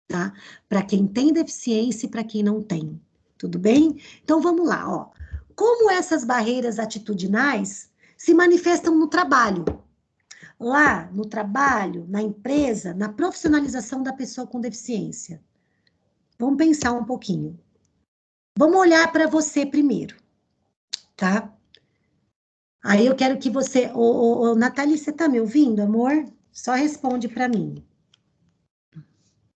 tá? Para quem tem deficiência e para quem não tem. Tudo bem? Então vamos lá, ó. Como essas barreiras atitudinais se manifestam no trabalho? Lá no trabalho, na empresa, na profissionalização da pessoa com deficiência. Vamos pensar um pouquinho. Vamos olhar para você primeiro, tá? Aí eu quero que você... Nathalie, você tá me ouvindo, amor? Só responde para mim.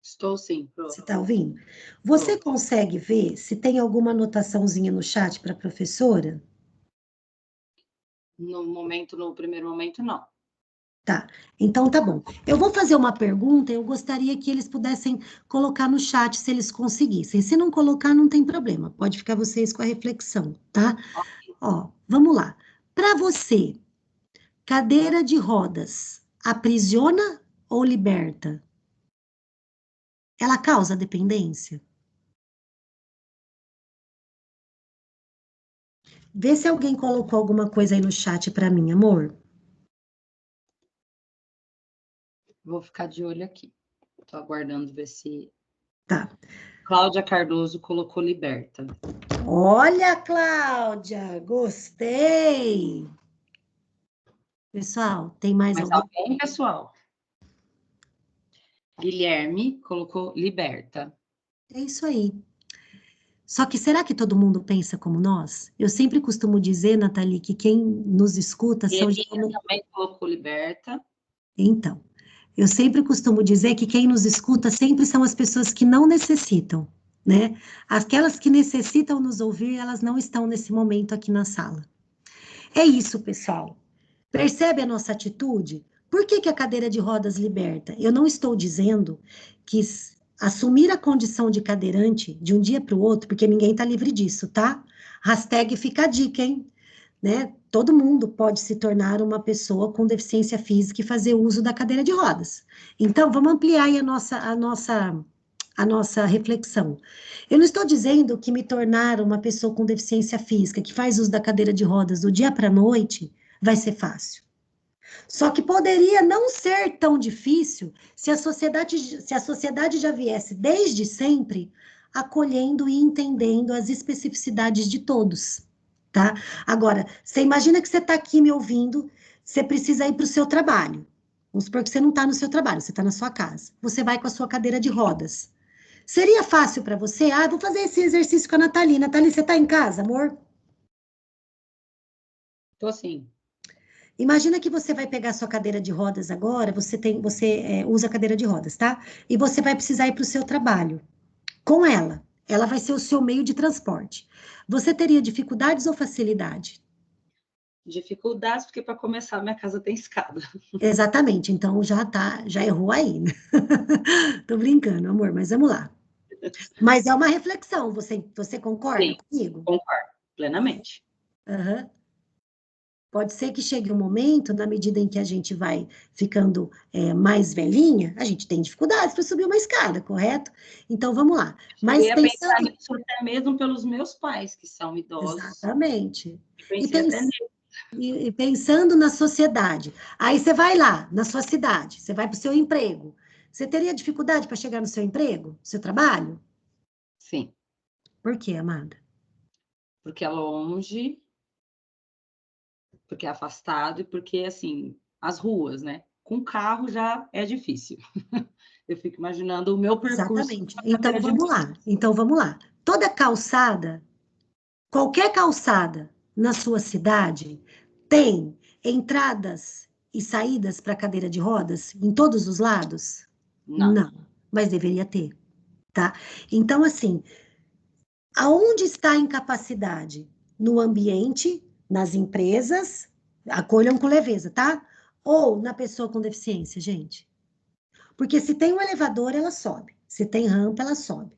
Estou sim, Pro. Você tá ouvindo? Você consegue ver se tem alguma anotaçãozinha no chat para a professora? No primeiro momento, não. Tá, então tá bom. Eu vou fazer uma pergunta, eu gostaria que eles pudessem colocar no chat se eles conseguissem. Se não colocar, não tem problema, pode ficar vocês com a reflexão, tá? Ó, vamos lá. Para você, cadeira de rodas aprisiona ou liberta? Ela causa dependência? Vê se alguém colocou alguma coisa aí no chat para mim, amor. Vou ficar de olho aqui. Estou aguardando ver se... Tá. Cláudia Cardoso colocou liberta. Olha, Cláudia, gostei. Pessoal, tem mais alguém, pessoal? Guilherme colocou liberta. É isso aí. Só que será que todo mundo pensa como nós? Eu sempre costumo dizer, Nathalie, que quem nos escuta são... também colocou liberta. Então, eu sempre costumo dizer que quem nos escuta sempre são as pessoas que não necessitam, né? Aquelas que necessitam nos ouvir, elas não estão nesse momento aqui na sala. É isso, pessoal. Percebe a nossa atitude? Por que a cadeira de rodas liberta? Eu não estou dizendo que assumir a condição de cadeirante de um dia para o outro, porque ninguém está livre disso, tá? Hashtag fica a dica, hein? Né? Todo mundo pode se tornar uma pessoa com deficiência física e fazer uso da cadeira de rodas. Então, vamos ampliar aí a nossa reflexão. Eu não estou dizendo que me tornar uma pessoa com deficiência física, que faz uso da cadeira de rodas do dia para a noite, vai ser fácil. Só que poderia não ser tão difícil se a sociedade já viesse desde sempre acolhendo e entendendo as especificidades de todos, tá? Agora, você imagina que você está aqui me ouvindo, você precisa ir para o seu trabalho. Vamos supor que você não está no seu trabalho, você está na sua casa. Você vai com a sua cadeira de rodas. Seria fácil para você? Ah, vou fazer esse exercício com a Nathalie. Nathalie, você está em casa, amor? Estou sim. Imagina que você vai pegar sua cadeira de rodas agora, você usa a cadeira de rodas, tá? E você vai precisar ir para o seu trabalho com ela. ela vai ser o seu meio de transporte. Você teria dificuldades ou facilidade? Dificuldades, porque para começar, minha casa tem escada. Exatamente, então já errou aí, né? Tô brincando, amor, mas vamos lá. Mas é uma reflexão, você concorda Sim, comigo? concordo, plenamente. Aham. Pode ser que chegue um momento, na medida em que a gente vai ficando mais velhinha, a gente tem dificuldades para subir uma escada, correto? Então vamos lá. Mas Cheguei a pensar pensando. nisso até mesmo pelos meus pais, que são idosos. Exatamente. E E, pensei até pens- nisso. e pensando na sociedade. Aí você vai lá, na sua cidade, você vai para o seu emprego. Você teria dificuldade para chegar no seu emprego, seu trabalho? Sim, Por quê, amada? porque é longe, porque é afastado e porque, assim, as ruas, né? Com carro já é difícil. Eu fico imaginando o meu percurso com Exatamente. a Então cadeira de vamos rodas. lá. Então vamos lá. Toda calçada, qualquer calçada na sua cidade tem entradas e saídas para cadeira de rodas em todos os lados? Não, Não, mas deveria ter, tá? Então, assim, aonde está a incapacidade? No ambiente, nas empresas, acolham com leveza, tá? Ou na pessoa com deficiência, gente? Porque se tem um elevador, ela sobe. Se tem rampa, ela sobe.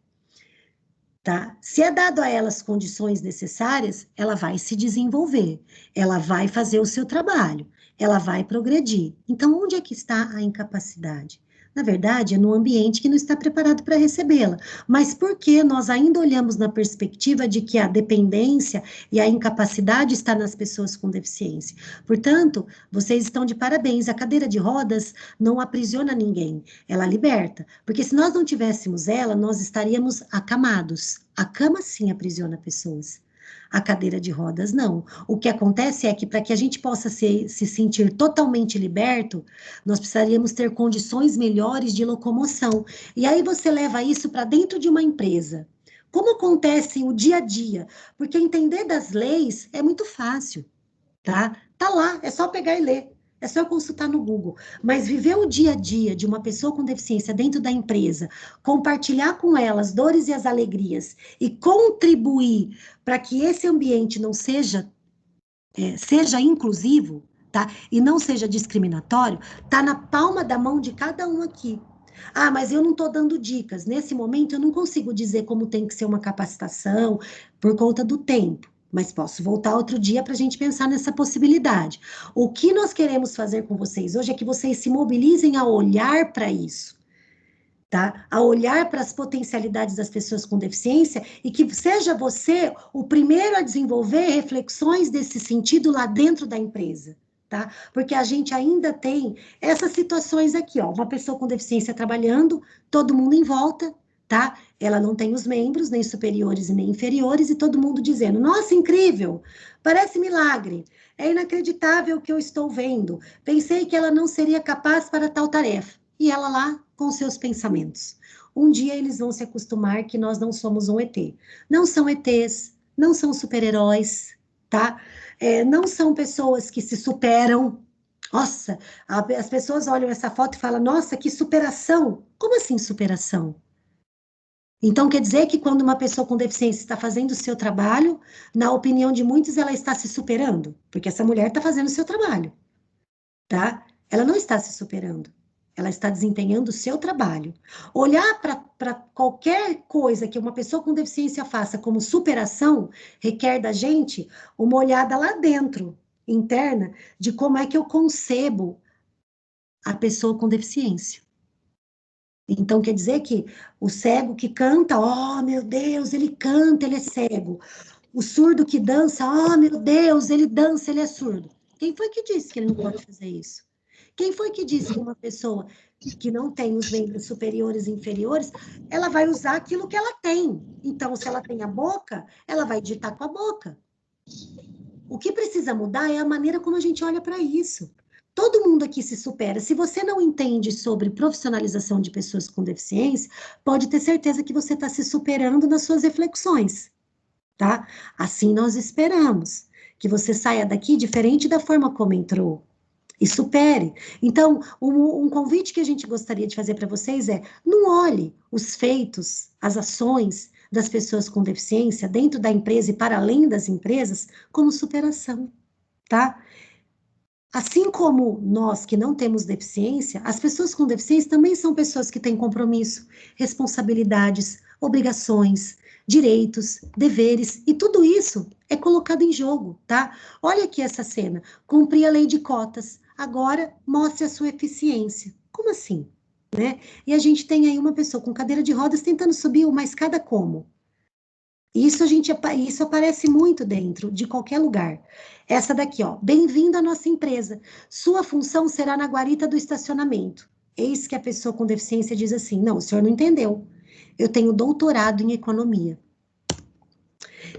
Tá? Se é dado a ela as condições necessárias, ela vai se desenvolver, ela vai fazer o seu trabalho, ela vai progredir. Então, onde é que está a incapacidade? Na verdade, é no ambiente que não está preparado para recebê-la. Mas por que nós ainda olhamos na perspectiva de que a dependência e a incapacidade está nas pessoas com deficiência? Portanto, vocês estão de parabéns. A cadeira de rodas não aprisiona ninguém, ela liberta. Porque se nós não tivéssemos ela, nós estaríamos acamados. A cama sim aprisiona pessoas. A cadeira de rodas não. O que acontece é que para que a gente possa se sentir totalmente liberto, nós precisaríamos ter condições melhores de locomoção. E aí você leva isso para dentro de uma empresa. Como acontece o dia a dia? Porque entender das leis é muito fácil, tá? Tá lá, é só pegar e ler. É só consultar no Google. Mas viver o dia a dia de uma pessoa com deficiência dentro da empresa, compartilhar com ela as dores e as alegrias e contribuir para que esse ambiente não seja inclusivo, tá? E não seja discriminatório, tá na palma da mão de cada um aqui. Ah, mas eu não estou dando dicas. Nesse momento, eu não consigo dizer como tem que ser uma capacitação por conta do tempo. Mas posso voltar outro dia para a gente pensar nessa possibilidade. O que nós queremos fazer com vocês hoje é que vocês se mobilizem a olhar para isso, tá? A olhar para as potencialidades das pessoas com deficiência e que seja você o primeiro a desenvolver reflexões desse sentido lá dentro da empresa, tá? Porque a gente ainda tem essas situações aqui, ó, uma pessoa com deficiência trabalhando, todo mundo em volta, tá? Ela não tem os membros, nem superiores e nem inferiores, e todo mundo dizendo: nossa, incrível, parece milagre, é inacreditável o que eu estou vendo, pensei que ela não seria capaz para tal tarefa. E ela lá com seus pensamentos. Um dia eles vão se acostumar que nós não somos um ET. Não são ETs, não são super-heróis, tá? Não são pessoas que se superam. Nossa, as pessoas olham essa foto e falam: nossa, que superação! Como assim superação? Então, quer dizer que quando uma pessoa com deficiência está fazendo o seu trabalho, na opinião de muitos, ela está se superando, porque essa mulher está fazendo o seu trabalho, tá? Ela não está se superando, ela está desempenhando o seu trabalho. Olhar para qualquer coisa que uma pessoa com deficiência faça como superação requer da gente uma olhada lá dentro, interna, de como é que eu concebo a pessoa com deficiência. Então, quer dizer que o cego que canta, oh, meu Deus, ele canta, ele é cego. O surdo que dança, oh, meu Deus, ele dança, ele é surdo. Quem foi que disse que ele não pode fazer isso? Quem foi que disse que uma pessoa que não tem os membros superiores e inferiores, ela vai usar aquilo que ela tem? Então, se ela tem a boca, ela vai digitar com a boca. O que precisa mudar é a maneira como a gente olha para isso. Todo mundo aqui se supera. Se você não entende sobre profissionalização de pessoas com deficiência, pode ter certeza que você está se superando nas suas reflexões, tá? Assim nós esperamos que você saia daqui diferente da forma como entrou. e supere. Então, um convite que a gente gostaria de fazer para vocês é: não olhe os feitos, as ações das pessoas com deficiência dentro da empresa e para além das empresas como superação, tá? Assim como nós que não temos deficiência, as pessoas com deficiência também são pessoas que têm compromisso, responsabilidades, obrigações, direitos, deveres, e tudo isso é colocado em jogo, tá? Olha aqui essa cena, cumprir a lei de cotas, agora mostre a sua eficiência. Como assim? Né? E a gente tem aí uma pessoa com cadeira de rodas tentando subir uma escada como? Isso aparece muito dentro de qualquer lugar. Essa daqui, ó, bem-vindo à nossa empresa. Sua função será na guarita do estacionamento. Eis que a pessoa com deficiência diz assim: não, o senhor não entendeu. Eu tenho doutorado em economia.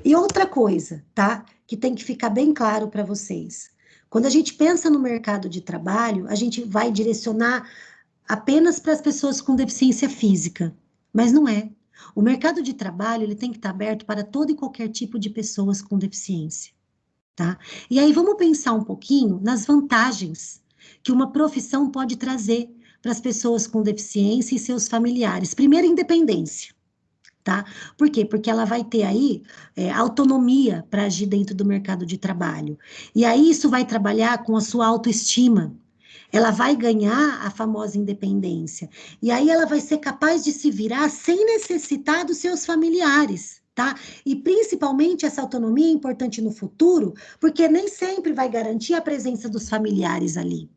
E outra coisa, tá? Que tem que ficar bem claro para vocês. Quando a gente pensa no mercado de trabalho, a gente vai direcionar apenas para as pessoas com deficiência física, mas não é. O mercado de trabalho ele tem que estar aberto para todo e qualquer tipo de pessoas com deficiência, tá? E aí vamos pensar um pouquinho nas vantagens que uma profissão pode trazer para as pessoas com deficiência e seus familiares. Primeiro, independência. Tá? Por quê? Porque ela vai ter aí autonomia para agir dentro do mercado de trabalho. E aí isso vai trabalhar com a sua autoestima, ela vai ganhar a famosa independência. E aí ela vai ser capaz de se virar sem necessitar dos seus familiares, tá? E principalmente essa autonomia é importante no futuro, porque nem sempre vai garantir a presença dos familiares ali.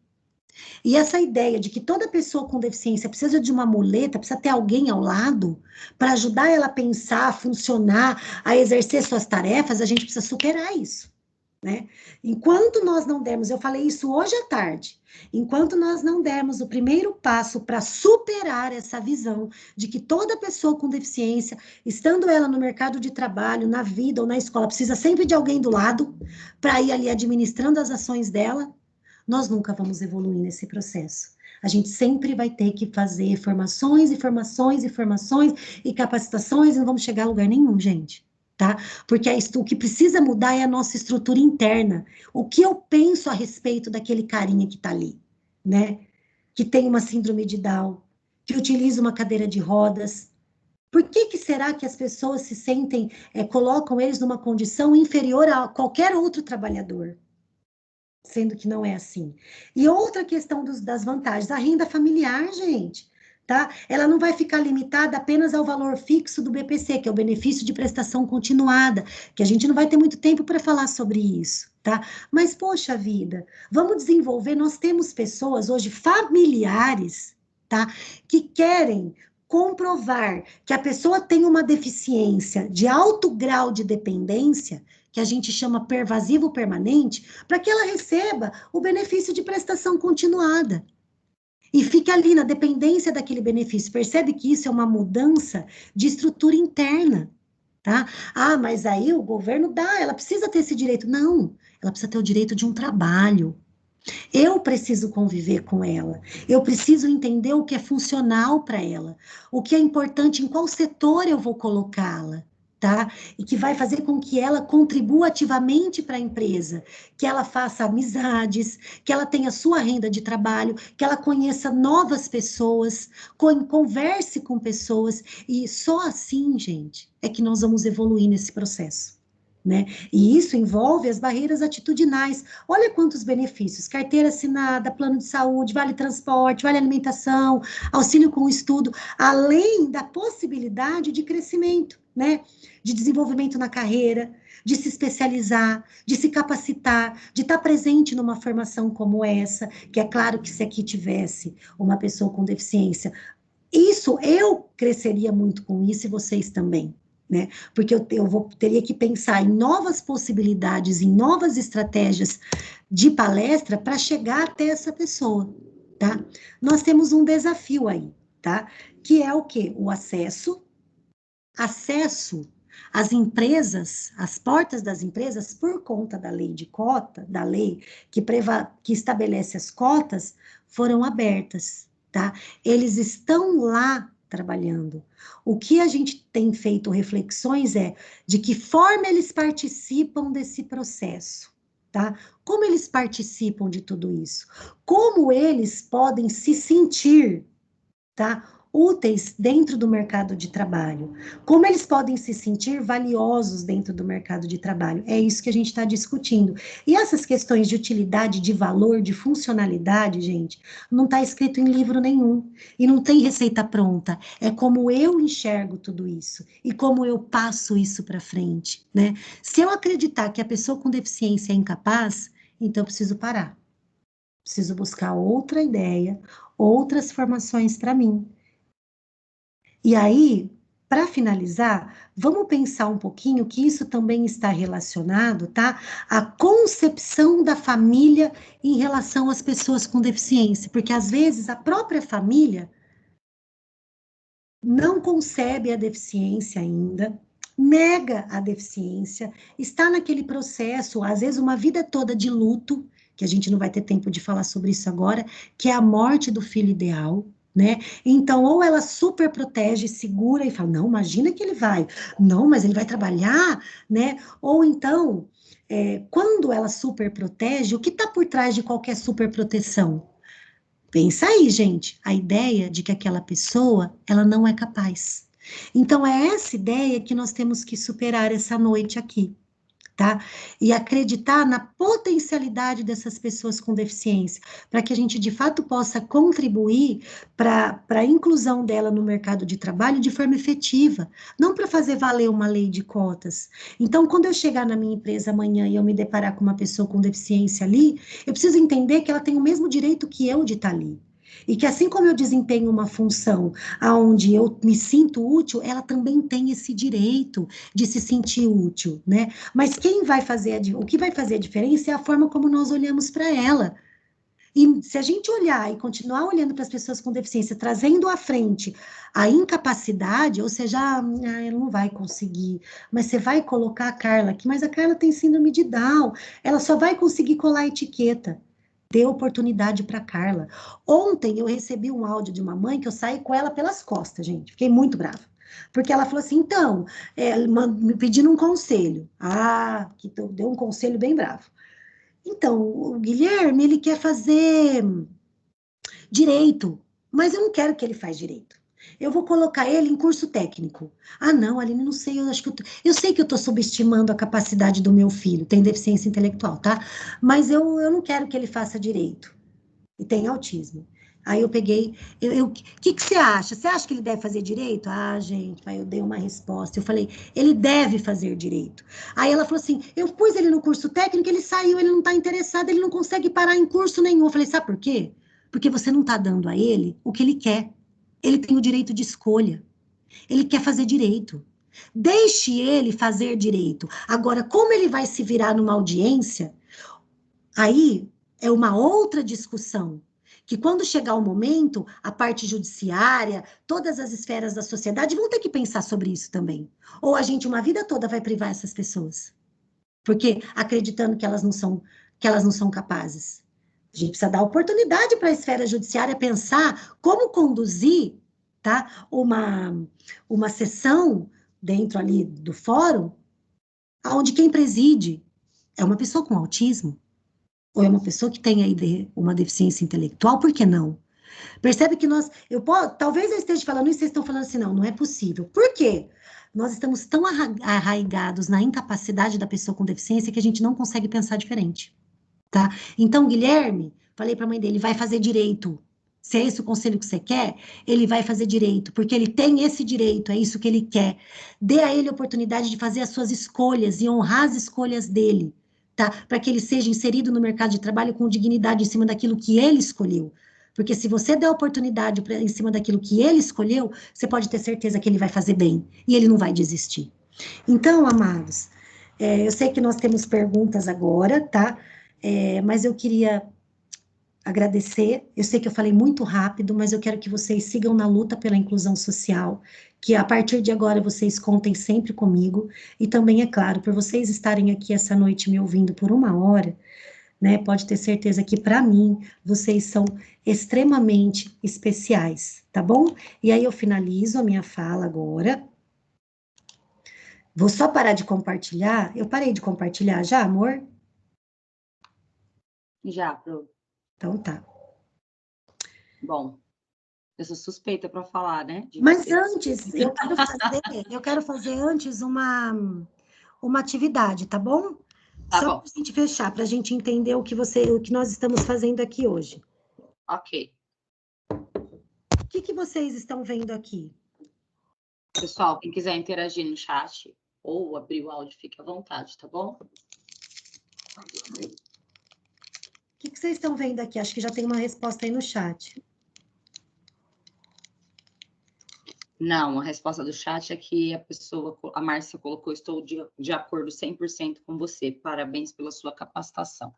E essa ideia de que toda pessoa com deficiência precisa de uma muleta, precisa ter alguém ao lado para ajudar ela a pensar, a funcionar, a exercer suas tarefas, a gente precisa superar isso. Né? Enquanto nós não dermos, eu falei isso hoje à tarde, enquanto nós não dermos o primeiro passo para superar essa visão de que toda pessoa com deficiência, estando ela no mercado de trabalho, na vida ou na escola, precisa sempre de alguém do lado para ir ali administrando as ações dela, nós nunca vamos evoluir nesse processo. A gente sempre vai ter que fazer formações e formações e formações e capacitações e não vamos chegar a lugar nenhum, gente. Tá? Porque o que precisa mudar é a nossa estrutura interna. O que eu penso a respeito daquele carinha que está ali, né? Que tem uma síndrome de Down, que utiliza uma cadeira de rodas. Por que será que as pessoas se sentem, colocam eles numa condição inferior a qualquer outro trabalhador? Sendo que não é assim. E outra questão das vantagens, a renda familiar, gente, tá? Ela não vai ficar limitada apenas ao valor fixo do BPC, que é o benefício de prestação continuada, que a gente não vai ter muito tempo para falar sobre isso, tá? Mas, poxa vida, vamos desenvolver, nós temos pessoas hoje, familiares, tá? Que querem comprovar que a pessoa tem uma deficiência de alto grau de dependência, que a gente chama pervasivo permanente, para que ela receba o benefício de prestação continuada. E fique ali na dependência daquele benefício. Percebe que isso é uma mudança de estrutura interna, tá? Ah, mas aí o governo dá, ela precisa ter esse direito. Não, ela precisa ter o direito de um trabalho. Eu preciso conviver com ela. Eu preciso entender o que é funcional para ela, o que é importante, em qual setor eu vou colocá-la. Tá? E que vai fazer com que ela contribua ativamente para a empresa, que ela faça amizades, que ela tenha sua renda de trabalho, que ela conheça novas pessoas, converse com pessoas, e só assim, gente, é que nós vamos evoluir nesse processo. Né? E isso envolve as barreiras atitudinais. Olha quantos benefícios: carteira assinada, plano de saúde, vale transporte, vale alimentação, auxílio com estudo, além da possibilidade de crescimento, né? De desenvolvimento na carreira, de se especializar, de se capacitar, de estar presente numa formação como essa, que é claro que se aqui tivesse uma pessoa com deficiência, isso, eu cresceria muito com isso e vocês também. Né? Porque teria que pensar em novas possibilidades, em novas estratégias de palestra para chegar até essa pessoa, tá? Nós temos um desafio aí, tá? Que é o quê? O acesso às empresas, às portas das empresas, por conta da lei de cota, da lei que estabelece as cotas, foram abertas, tá? Eles estão lá trabalhando. O que a gente tem feito reflexões é de que forma eles participam desse processo, tá? Como eles participam de tudo isso? Como eles podem se sentir, tá? Úteis dentro do mercado de trabalho. Como eles podem se sentir valiosos dentro do mercado de trabalho? É isso que a gente está discutindo. E essas questões de utilidade, de valor, de funcionalidade, gente, não está escrito em livro nenhum. E não tem receita pronta. É como eu enxergo tudo isso e como eu passo isso para frente, né? Se eu acreditar que a pessoa com deficiência é incapaz, então eu preciso parar. Preciso buscar outra ideia, outras formações para mim. E aí, para finalizar, vamos pensar um pouquinho que isso também está relacionado, tá? À concepção da família em relação às pessoas com deficiência, porque às vezes a própria família não concebe a deficiência ainda, nega a deficiência, está naquele processo, às vezes uma vida toda de luto, que a gente não vai ter tempo de falar sobre isso agora, que é a morte do filho ideal, né? Então, ou ela super protege, segura e fala, não, imagina que ele vai, não, mas ele vai trabalhar, né? Ou então, quando ela super protege, o que está por trás de qualquer super proteção? Pensa aí, gente, a ideia de que aquela pessoa, ela não é capaz. Então, é essa ideia que nós temos que superar essa noite aqui, tá? E acreditar na potencialidade dessas pessoas com deficiência, para que a gente de fato possa contribuir para a inclusão dela no mercado de trabalho de forma efetiva, não para fazer valer uma lei de cotas. Então, quando eu chegar na minha empresa amanhã e eu me deparar com uma pessoa com deficiência ali, eu preciso entender que ela tem o mesmo direito que eu de estar ali. E que assim como eu desempenho uma função onde eu me sinto útil, ela também tem esse direito de se sentir útil, né? Mas quem vai fazer o que vai fazer a diferença é a forma como nós olhamos para ela. E se a gente olhar e continuar olhando para as pessoas com deficiência, trazendo à frente a incapacidade, ou seja, ela não vai conseguir, mas você vai colocar a Carla aqui, mas a Carla tem síndrome de Down, ela só vai conseguir colar a etiqueta. Dê oportunidade para Carla. Ontem eu recebi um áudio de uma mãe que eu saí com ela pelas costas, gente. Fiquei muito brava. Porque ela falou assim, então, me pedindo um conselho. Ah, que deu um conselho bem bravo. Então, o Guilherme, ele quer fazer direito, mas eu não quero que ele faça direito. Eu vou colocar ele em curso técnico. Ah, não, Aline, não sei, eu acho que eu sei que eu estou subestimando a capacidade do meu filho, tem deficiência intelectual, tá? Mas eu não quero que ele faça direito. E tem autismo. Aí eu peguei, que você acha? Você acha que ele deve fazer direito? Ah, gente, aí eu dei uma resposta. Eu falei, ele deve fazer direito. Aí ela falou assim, eu pus ele no curso técnico, ele saiu, ele não está interessado, ele não consegue parar em curso nenhum. Eu falei, sabe por quê? Porque você não está dando a ele o que ele quer. Ele tem o direito de escolha. Ele quer fazer direito. Deixe ele fazer direito. Agora, como ele vai se virar numa audiência, aí é uma outra discussão, que quando chegar o momento, a parte judiciária, todas as esferas da sociedade vão ter que pensar sobre isso também. Ou a gente uma vida toda vai privar essas pessoas, porque acreditando que elas não são capazes. A gente precisa dar oportunidade para a esfera judiciária pensar como conduzir, tá, uma sessão dentro ali do fórum, onde quem preside é uma pessoa com autismo, ou é uma pessoa que tem aí uma deficiência intelectual, por que não? Percebe que talvez eu esteja falando isso, vocês estão falando assim, não, não é possível. Por quê? Nós estamos tão arraigados na incapacidade da pessoa com deficiência que a gente não consegue pensar diferente, tá? Então, Guilherme, falei para a mãe dele, vai fazer direito. Se é esse o conselho que você quer, ele vai fazer direito, porque ele tem esse direito, é isso que ele quer. Dê a ele a oportunidade de fazer as suas escolhas e honrar as escolhas dele, tá? Para que ele seja inserido no mercado de trabalho com dignidade em cima daquilo que ele escolheu. Porque se você der oportunidade em cima daquilo que ele escolheu, você pode ter certeza que ele vai fazer bem e ele não vai desistir. Então, amados, eu sei que nós temos perguntas agora, tá? Mas eu queria agradecer. Eu sei que eu falei muito rápido, mas eu quero que vocês sigam na luta pela inclusão social, que a partir de agora vocês contem sempre comigo. E também, é claro, por vocês estarem aqui essa noite me ouvindo por 1 hora, né? Pode ter certeza que para mim vocês são extremamente especiais, tá bom? E aí eu finalizo a minha fala agora. Vou só parar de compartilhar. Eu parei de compartilhar já, amor? Já, Pro. Então tá. Bom, eu sou suspeita para falar, né? De Mas você. antes, eu quero fazer antes uma atividade, tá bom? Tá Só para bom, a gente fechar, para a gente entender o que nós estamos fazendo aqui hoje. ok. O que vocês estão vendo aqui? Pessoal, quem quiser interagir no chat ou abrir o áudio, fique à vontade, tá bom? O que vocês estão vendo aqui? Acho que já tem uma resposta aí no chat. Não, a resposta do chat é que a Márcia colocou, estou de acordo 100% com você, parabéns pela sua capacitação.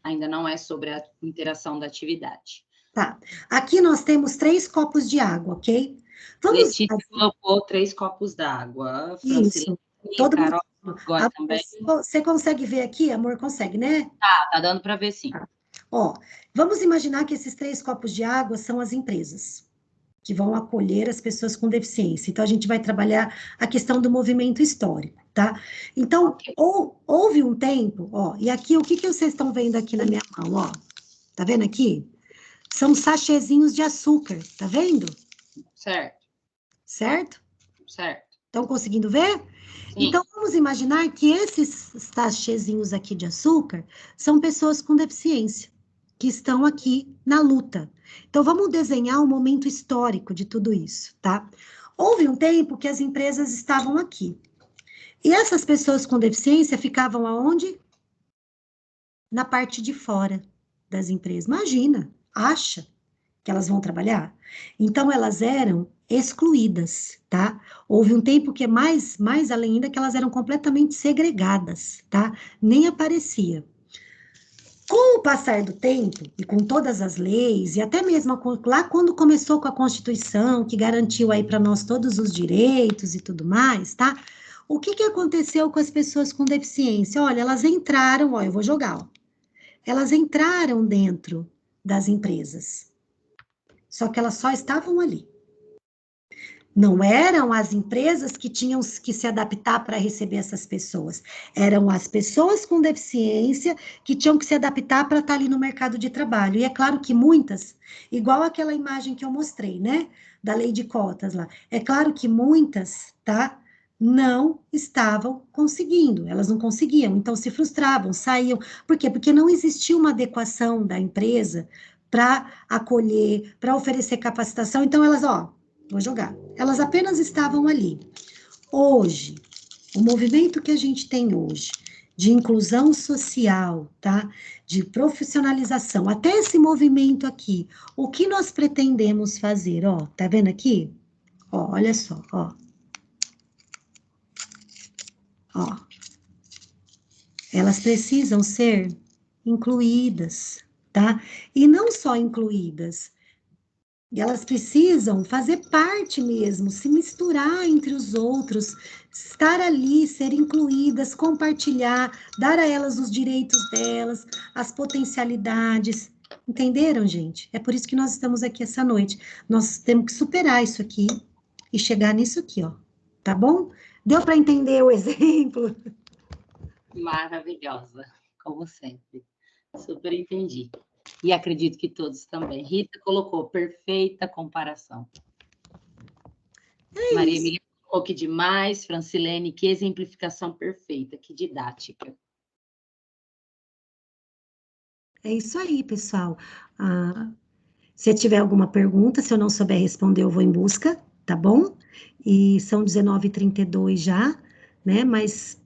Ainda não é sobre a interação da atividade. Tá. Aqui nós temos 3 copos de água, ok? Vamos. Letícia colocou 3 copos d'água, Francilene, Isso. Todo mundo. Carol, agora também. Você consegue ver aqui, amor? Consegue, né? Tá dando para ver sim. Ó, vamos imaginar que esses 3 copos de água são as empresas que vão acolher as pessoas com deficiência. Então, a gente vai trabalhar a questão do movimento histórico, tá? Então, Ok. houve um tempo, ó, e aqui, o que vocês estão vendo aqui na minha mão, ó? Tá vendo aqui? São sachezinhos de açúcar, tá vendo? Certo, Certo? certo. Estão conseguindo ver? Sim. Então, vamos imaginar que esses sachezinhos aqui de açúcar são pessoas com deficiência, que estão aqui na luta. Então, vamos desenhar um momento histórico de tudo isso, tá? Houve um tempo que as empresas estavam aqui. E essas pessoas com deficiência ficavam aonde? Na parte de fora das empresas. Imagina, acha que elas vão trabalhar? Então, elas eram excluídas, tá? Houve um tempo que é mais além ainda, que elas eram completamente segregadas, tá? Nem aparecia. Com o passar do tempo, e com todas as leis, e até mesmo lá quando começou com a Constituição, que garantiu aí para nós todos os direitos e tudo mais, tá? O que aconteceu com as pessoas com deficiência? Olha, elas entraram, ó, eu vou jogar, ó. Elas entraram dentro das empresas, só que elas só estavam ali. Não eram as empresas que tinham que se adaptar para receber essas pessoas, eram as pessoas com deficiência que tinham que se adaptar para estar ali no mercado de trabalho. E é claro que muitas, igual aquela imagem que eu mostrei, né, da lei de cotas lá, é claro que muitas, tá, não estavam conseguindo, elas não conseguiam, então se frustravam, saíam. Por quê? Porque não existia uma adequação da empresa para acolher, para oferecer capacitação, então elas, ó, vou jogar. Elas apenas estavam ali. Hoje, o movimento que a gente tem hoje, de inclusão social, tá? De profissionalização, até esse movimento aqui, o que nós pretendemos fazer, ó, tá vendo aqui? Ó, olha só, ó. Ó. Elas precisam ser incluídas, tá? E não só incluídas, e elas precisam fazer parte mesmo, se misturar entre os outros, estar ali, ser incluídas, compartilhar, dar a elas os direitos delas, as potencialidades. Entenderam, gente? É por isso que nós estamos aqui essa noite. Nós temos que superar isso aqui e chegar nisso aqui, ó. Tá bom? Deu para entender o exemplo? Maravilhosa, como sempre. Super entendi. E acredito que todos também. Rita colocou perfeita comparação. Maria Emília colocou que demais. Francilene, que exemplificação perfeita, que didática. É isso aí, pessoal. Se tiver alguma pergunta, se eu não souber responder, eu vou em busca, tá bom? E são 19h32 já, né? Mas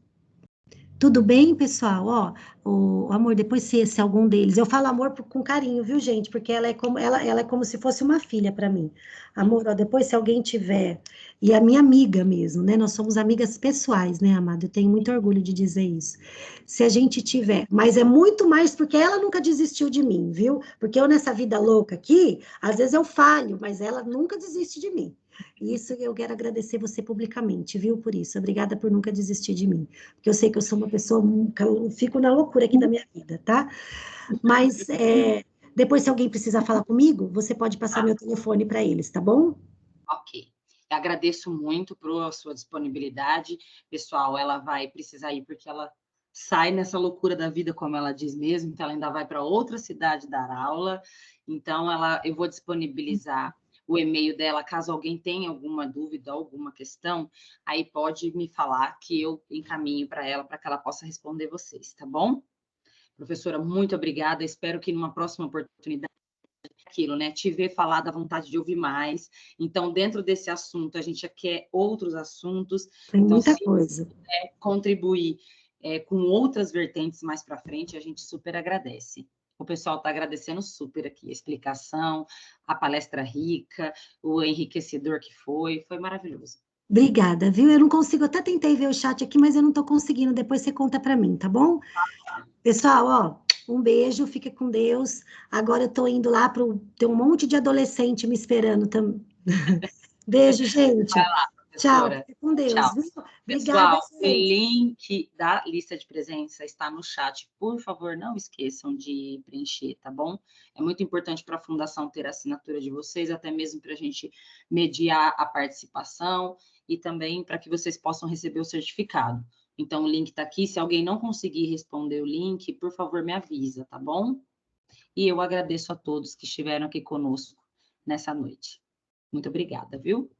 tudo bem, pessoal? Ó, o amor, depois se algum deles, eu falo amor com carinho, viu, gente? Porque ela é como se fosse uma filha para mim. Amor, ó, depois se alguém tiver, e a minha amiga mesmo, né? Nós somos amigas pessoais, né, amado? Eu tenho muito orgulho de dizer isso. Se a gente tiver, mas é muito mais porque ela nunca desistiu de mim, viu? Porque eu nessa vida louca aqui, às vezes eu falho, mas ela nunca desiste de mim. Isso eu quero agradecer você publicamente, viu, por isso. Obrigada por nunca desistir de mim. Porque eu sei que eu sou uma pessoa, eu fico na loucura aqui da minha vida, tá? Mas depois, se alguém precisar falar comigo, você pode passar meu telefone para eles, tá bom? Ok. Agradeço muito por sua disponibilidade. Pessoal, ela vai precisar ir porque ela sai nessa loucura da vida, como ela diz mesmo, então ela ainda vai para outra cidade dar aula, então eu vou disponibilizar o e-mail dela, caso alguém tenha alguma dúvida, alguma questão, aí pode me falar que eu encaminho para ela, para que ela possa responder vocês, tá bom? Professora, muito obrigada, espero que numa próxima oportunidade, aquilo, né, te ver falar, dá vontade de ouvir mais, então dentro desse assunto a gente quer outros assuntos, Tem então muita se coisa. contribuir com outras vertentes mais para frente, a gente super agradece. O pessoal está agradecendo super aqui a explicação, a palestra rica, o enriquecedor que foi maravilhoso. Obrigada, viu? Eu não consigo, até tentei ver o chat aqui, mas eu não estou conseguindo. Depois você conta para mim, tá bom? Pessoal, ó, um beijo, fica com Deus. Agora eu estou indo lá para ter um monte de adolescente me esperando também. Beijo, gente. Vai lá, Tchau, professora. fica com Deus, Tchau. viu? Obrigada, Pessoal, o gente. link da lista de presença está no chat. Por favor, não esqueçam de preencher, tá bom? É muito importante para a Fundação ter a assinatura de vocês, até mesmo para a gente mediar a participação e também para que vocês possam receber o certificado. Então, o link está aqui. Se alguém não conseguir responder o link, por favor, me avisa, tá bom? E eu agradeço a todos que estiveram aqui conosco nessa noite. Muito obrigada, viu?